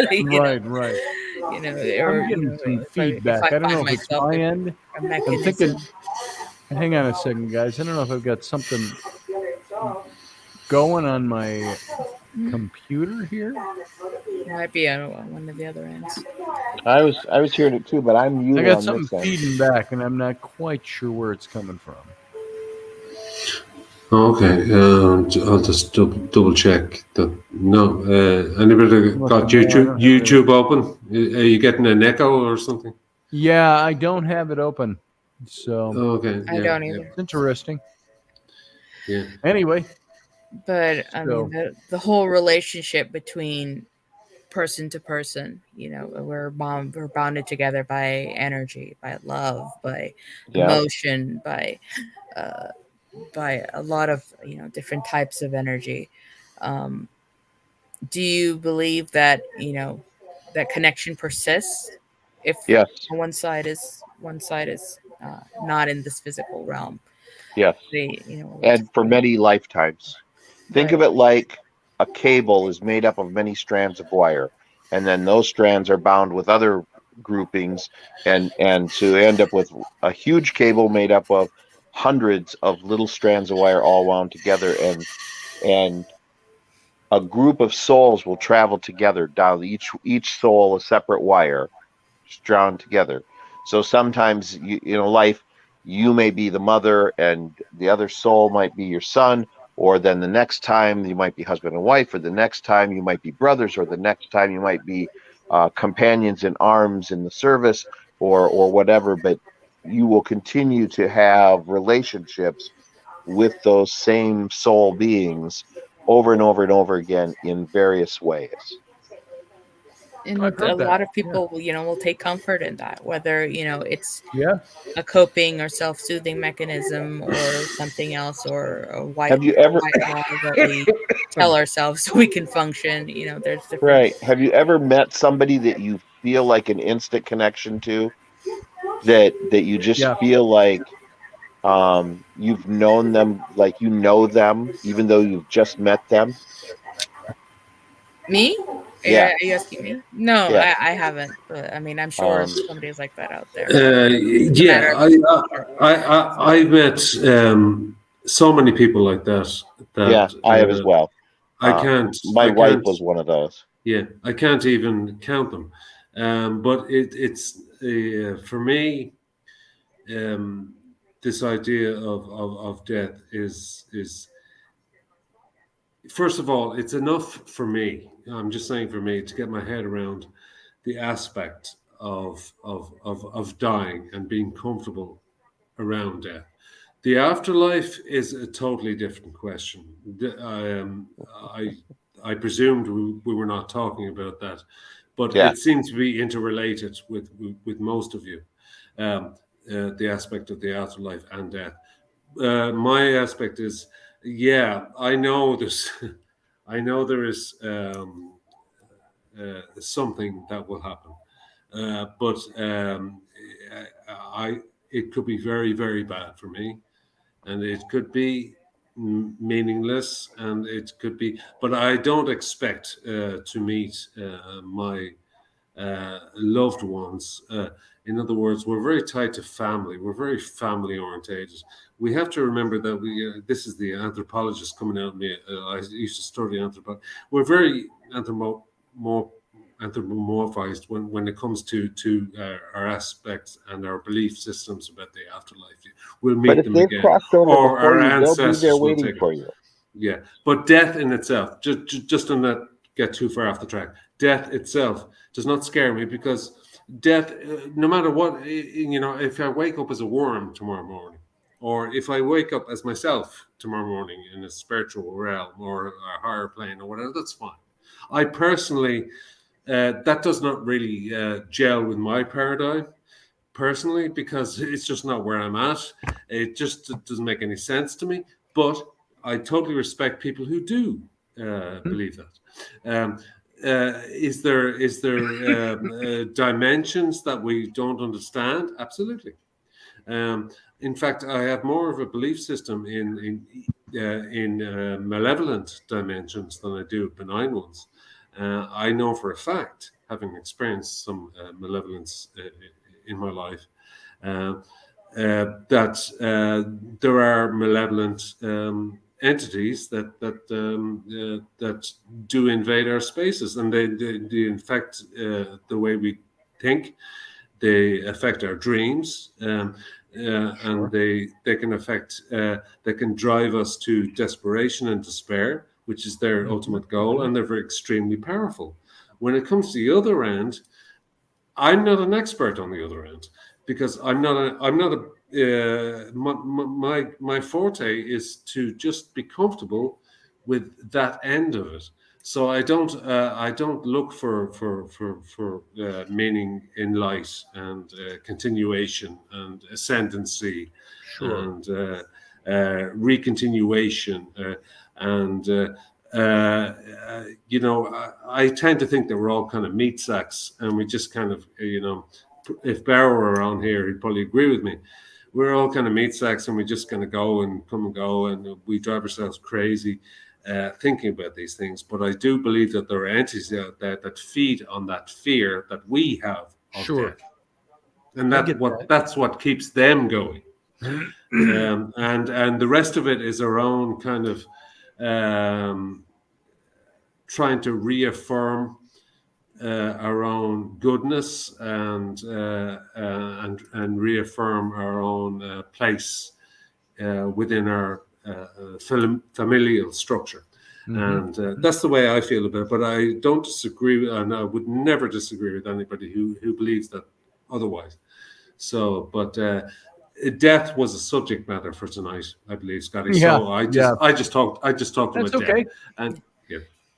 right. Or I'm getting some if feedback. I I don't find know if it's myself my in end. a I'm mechanism. thinking. Hang on a second, guys. I don't know if I've got something going on my computer here. Might be on one of the other ends. I was hearing it too, but I'm I muted got on something this end. feeding back, and I'm not quite sure where it's coming from. Okay, I'll just double check that. No, anybody got YouTube open? Are you getting an echo or something? Yeah, I don't have it open, so Okay, I don't either. it's interesting. Yeah. Anyway, but I mean, the whole relationship between person to person, we're bounded together by energy, by love, by emotion, by a lot of different types of energy. Do you believe that that connection persists if Yes. one side is not in this physical realm? Yes. And for many lifetimes. Think of it like a cable is made up of many strands of wire, and then those strands are bound with other groupings, and so you end up with a huge cable made up of hundreds of little strands of wire all wound together, and a group of souls will travel together down each soul a separate wire drawn together. So sometimes life, you may be the mother and the other soul might be your son, or then the next time you might be husband and wife, or the next time you might be brothers, or the next time you might be companions in arms in the service, or whatever. But you will continue to have relationships with those same soul beings over and over and over again in various ways. And I've heard a lot that. of people, will take comfort in that, whether it's Yeah. a coping or self-soothing mechanism or something else, or a white Have you ever lie that we tell ourselves so we can function. There's different. Right. Have you ever met somebody that you feel like an instant connection to? That you just feel like you've known them, like you know them, even though you've just met them? Me? Yeah. Are you asking me? No, Yeah. I haven't. But I mean, I'm sure somebody's like that out there. I've met so many people like that. Yeah, I have as well. I can't. My wife was one of those. Yeah, I can't even count them. But it's for me. This idea of death is first of all, it's enough for me. I'm just saying, for me, to get my head around the aspect of dying and being comfortable around death. The afterlife is a totally different question. I presumed we were not talking about that, but Yeah. it seems to be interrelated with most of you. The aspect of the afterlife and death. My aspect is, I know there's, I know there is something that will happen, but it could be very, very bad for me, and it could be meaningless, and it could be, but I don't expect to meet my loved ones. In other words, we're very tied to family. We're very family orientated. We have to remember that this is the anthropologist coming out of me. I used to study anthropology. We're very anthropomorphized when it comes to our aspects and our belief systems about the afterlife. We'll But meet if them they've again, crossed over or before our you, they'll be there ancestors will waiting take for it. you. Yeah, but death in itself, just to not get too far off the track, death itself does not scare me, because death, no matter what, if I wake up as a worm tomorrow morning, or if I wake up as myself tomorrow morning in a spiritual realm or a higher plane or whatever, that's fine. I personally, that does not really gel with my paradigm personally, because it's just not where I'm at. It just doesn't make any sense to me. But I totally respect people who do believe that. Is there dimensions that we don't understand? Absolutely. In fact, I have more of a belief system in malevolent dimensions than I do benign ones. I know for a fact, having experienced some malevolence in my life, that there are malevolent entities that do invade our spaces, and they infect the way we think. They affect our dreams, and they can affect. They can drive us to desperation and despair, which is their ultimate goal, and they're extremely powerful. When it comes to the other end, I'm not an expert on the other end, because my forte is to just be comfortable with that end of it. So I don't look for meaning in light and continuation and ascendancy and recontinuation and I tend to think that we're all kind of meat sacks, and we just kind of, if Barrow were around here, he'd probably agree with me. We're all kind of meat sacks, and we just kind of go and come and go, and we drive ourselves crazy thinking about these things. But I do believe that there are entities out there that feed on that fear that we have of death, and that's what keeps them going. And the rest of it is our own kind of trying to reaffirm our own goodness and reaffirm our own place within our familial structure. And that's the way I feel about it. But I don't disagree, and I would never disagree with anybody who believes that otherwise. So, but death was a subject matter for tonight, I believe, Scotty. So I just talked about death. And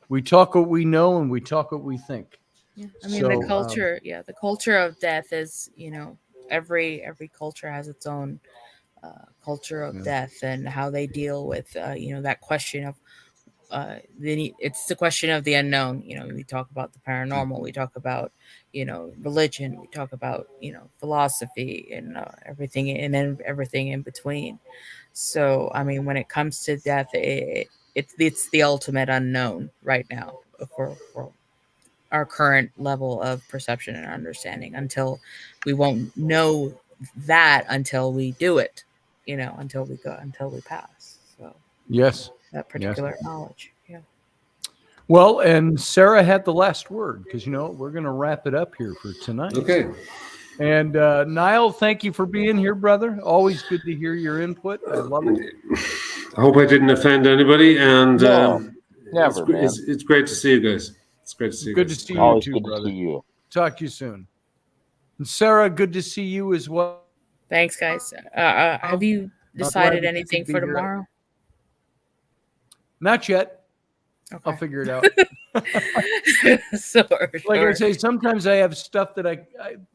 we talk what we know, and we talk what we think. Yeah. I mean, the culture of death is, every culture has its own culture of death and how they deal with, that question of, it's the question of the unknown. We talk about the paranormal, we talk about, religion, we talk about, philosophy and everything, and then everything in between. So, I mean, when it comes to death, it's the ultimate unknown right now for our current level of perception and understanding, until we won't know that until we do it, until we pass. So that particular knowledge. Yeah. Well, and Sarah had the last word, because we're going to wrap it up here for tonight. Okay. And Niall, thank you for being here, brother. Always good to hear your input. I love it. I hope I didn't offend anybody. And never, it's great to see you guys. It's great to see you. Good to see you Always too, good brother. to see you. Talk to you soon. And Sarah, good to see you as well. Thanks, guys. Have you decided anything for tomorrow? Not yet. I'll Okay. figure it out. Like I Sure. say, sometimes I have stuff that I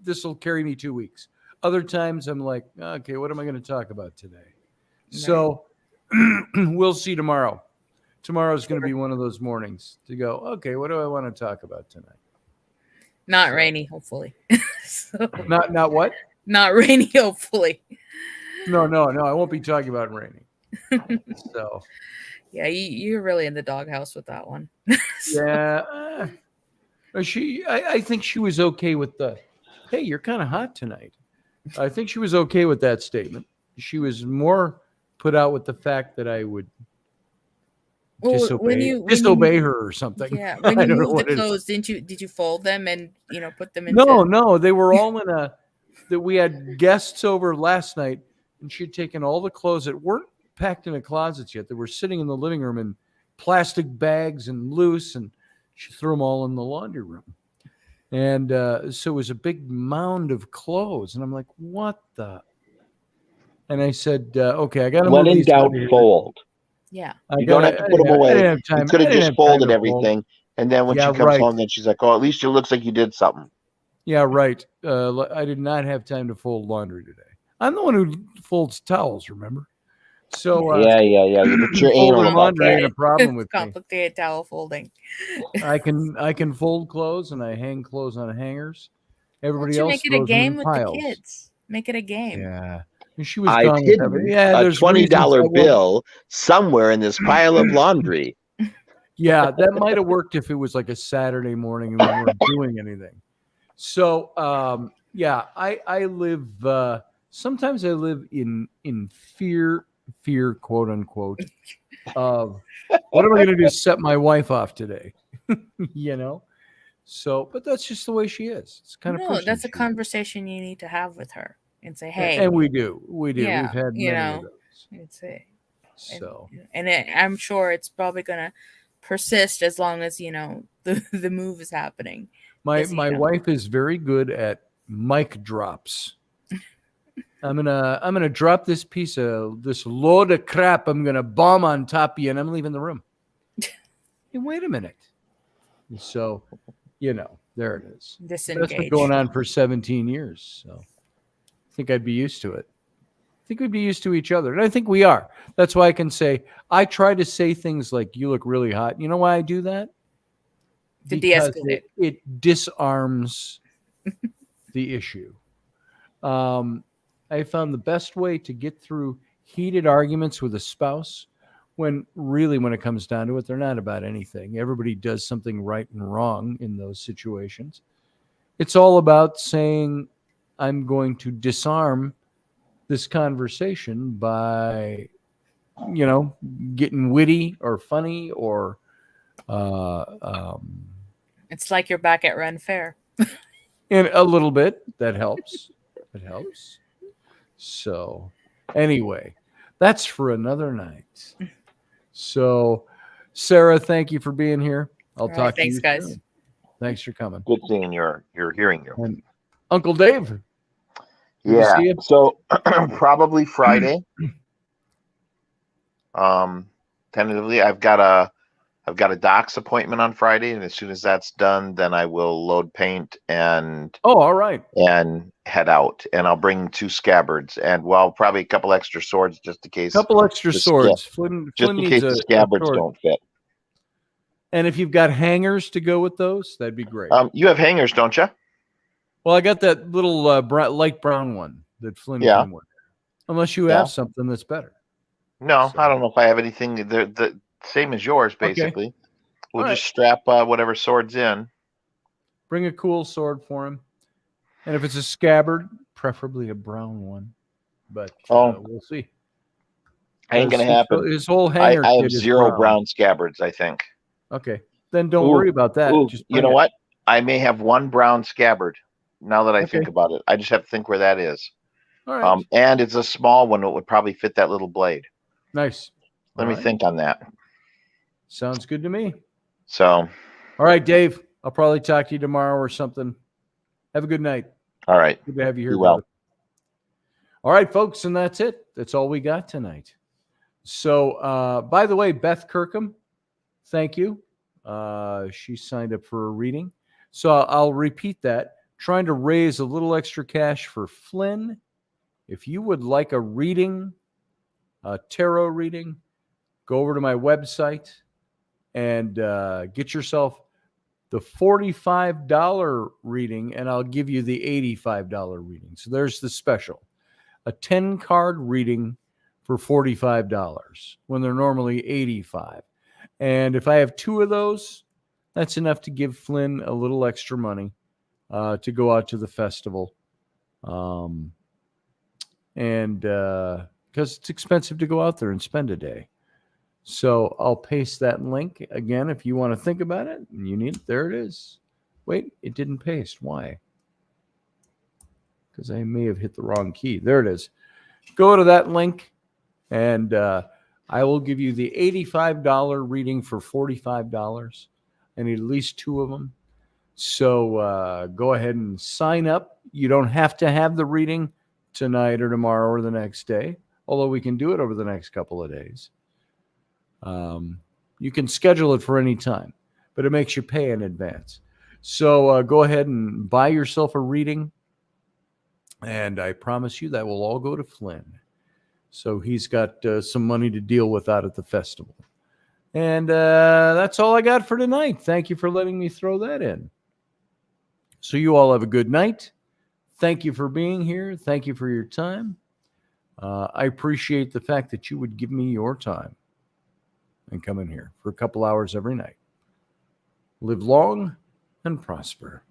this will carry me 2 weeks. Other times I'm like, okay, what am I going to talk about today? So we'll see tomorrow. Tomorrow's going to be one of those mornings to go, okay, what do I want to talk about tonight? Not rainy, hopefully. So, Not what? not rainy, hopefully. No, I won't be talking about raining. So Yeah, you're really in the doghouse with that one. yeah, I think she was okay with the, hey, you're kind of hot tonight. I think she was okay with that statement. She was more put out with the fact that I would disobey her or something. Yeah, when I you don't know moved what the it is. clothes, did you fold them and put them into? No, they were all in that we had guests over last night, and she'd taken all the clothes that weren't packed in the closets yet. They were sitting in the living room in plastic bags and loose, and she threw them all in the laundry room. And so it was a big mound of clothes, and I'm like, what the? And I said, okay, I got to When move in these doubt, out of here. fold. Yeah. You don't have to put them away. I didn't have time. You could have just folded everything, and then when she comes right. home, then she's like, "Oh, at least it looks like you did something." Yeah, right. I did not have time to fold laundry today. I'm the one who folds towels, remember? So yeah. But you're anal folding about laundry that. ain't a problem with me. Complicated towel folding. I can fold clothes and I hang clothes on hangers. Everybody Why don't you else make it a throws them game in with piles. the kids? Make it a game. Yeah. And she was I've gone with hidden everything. Yeah, a there's $20 bill somewhere in this pile of laundry. Yeah, that might have worked if it was like a Saturday morning and we weren't doing anything. So yeah, I live sometimes I live in fear, quote unquote, of what am I going to do? Set my wife off today? So, but that's just the way she is. It's kind of No, that's a conversation you need to have with her and say, "Hey," and we do. Yeah, We've had many of those. It's a, So, I'm sure it's probably gonna persist as long as the move is happening. my wife is very good at mic drops. I'm gonna drop this load of crap. I'm gonna bomb on top of you, and I'm leaving the room. Hey, wait a minute. So, there it is. Disengage. That's been going on for 17 years. So, I think I'd be used to it. I think we'd be used to each other, and I think we are. That's why I can say I try to say things like "You look really hot." You know why I do that? To Because de-escalate. it disarms the issue. I found the best way to get through heated arguments with a spouse when it comes down to it, they're not about anything. Everybody does something right and wrong in those situations. It's all about saying, I'm going to disarm this conversation by, getting witty or funny or it's like you're back at Ren Fair. and a little bit. That helps. It helps. So anyway, that's for another night. So Sarah, thank you for being here. I'll talk to you. Thanks, guys. Soon. Thanks for coming. Good seeing your hearing you. And Uncle Dave. Yeah. So probably Friday. Tentatively, I've got a doc's appointment on Friday, and as soon as that's done, then I will load paint and all right, and head out. And I'll bring 2 scabbards and probably a couple extra swords just in case. Couple extra swords. Flynn just in case the scabbards don't fit. And if you've got hangers to go with those, that'd be great. You have hangers, don't you? Well, I got that little light brown one that Flynn came with. Unless you have something that's better. No, I don't know if I have anything. The same as yours, basically. Okay. We'll just strap whatever sword's in. Bring a cool sword for him. And if it's a scabbard, preferably a brown one. But we'll see. Ain't going to happen. His whole hanger I have 0 brown scabbards, I think. Okay. Then don't worry about that. Just you know what? I may have 1 brown scabbard now that I think about it. I just have to think where that is. All right. And it's a small one. It would probably fit that little blade. Nice. Let me think on that. Sounds good to me. So. All right, Dave. I'll probably talk to you tomorrow or something. Have a good night. All right. Good to have you here. You well. All right, folks. And that's it. That's all we got tonight. So, by the way, Beth Kirkham, thank you. She signed up for a reading. So I'll repeat that. Trying to raise a little extra cash for Flynn. If you would like a reading, a tarot reading, go over to my website and get yourself the $45 reading, and I'll give you the $85 reading. So there's the special. A 10-card reading for $45 when they're normally $85. And if I have 2 of those, that's enough to give Flynn a little extra money to go out to the festival. And because it's expensive to go out there and spend a day. So I'll paste that link again if you want to think about it and you need it. There it is. Wait, it didn't paste. Why? Because I may have hit the wrong key. There it is. Go to that link and I will give you the $85 reading for $45. I need at least 2 of them. So go ahead and sign up. You don't have to have the reading tonight or tomorrow or the next day, although we can do it over the next couple of days. You can schedule it for any time, but it makes you pay in advance. So go ahead and buy yourself a reading, and I promise you that will all go to Flynn. So he's got some money to deal with out at the festival. And that's all I got for tonight. Thank you for letting me throw that in. So you all have a good night. Thank you for being here. Thank you for your time. I appreciate the fact that you would give me your time and come in here for a couple hours every night. Live long and prosper.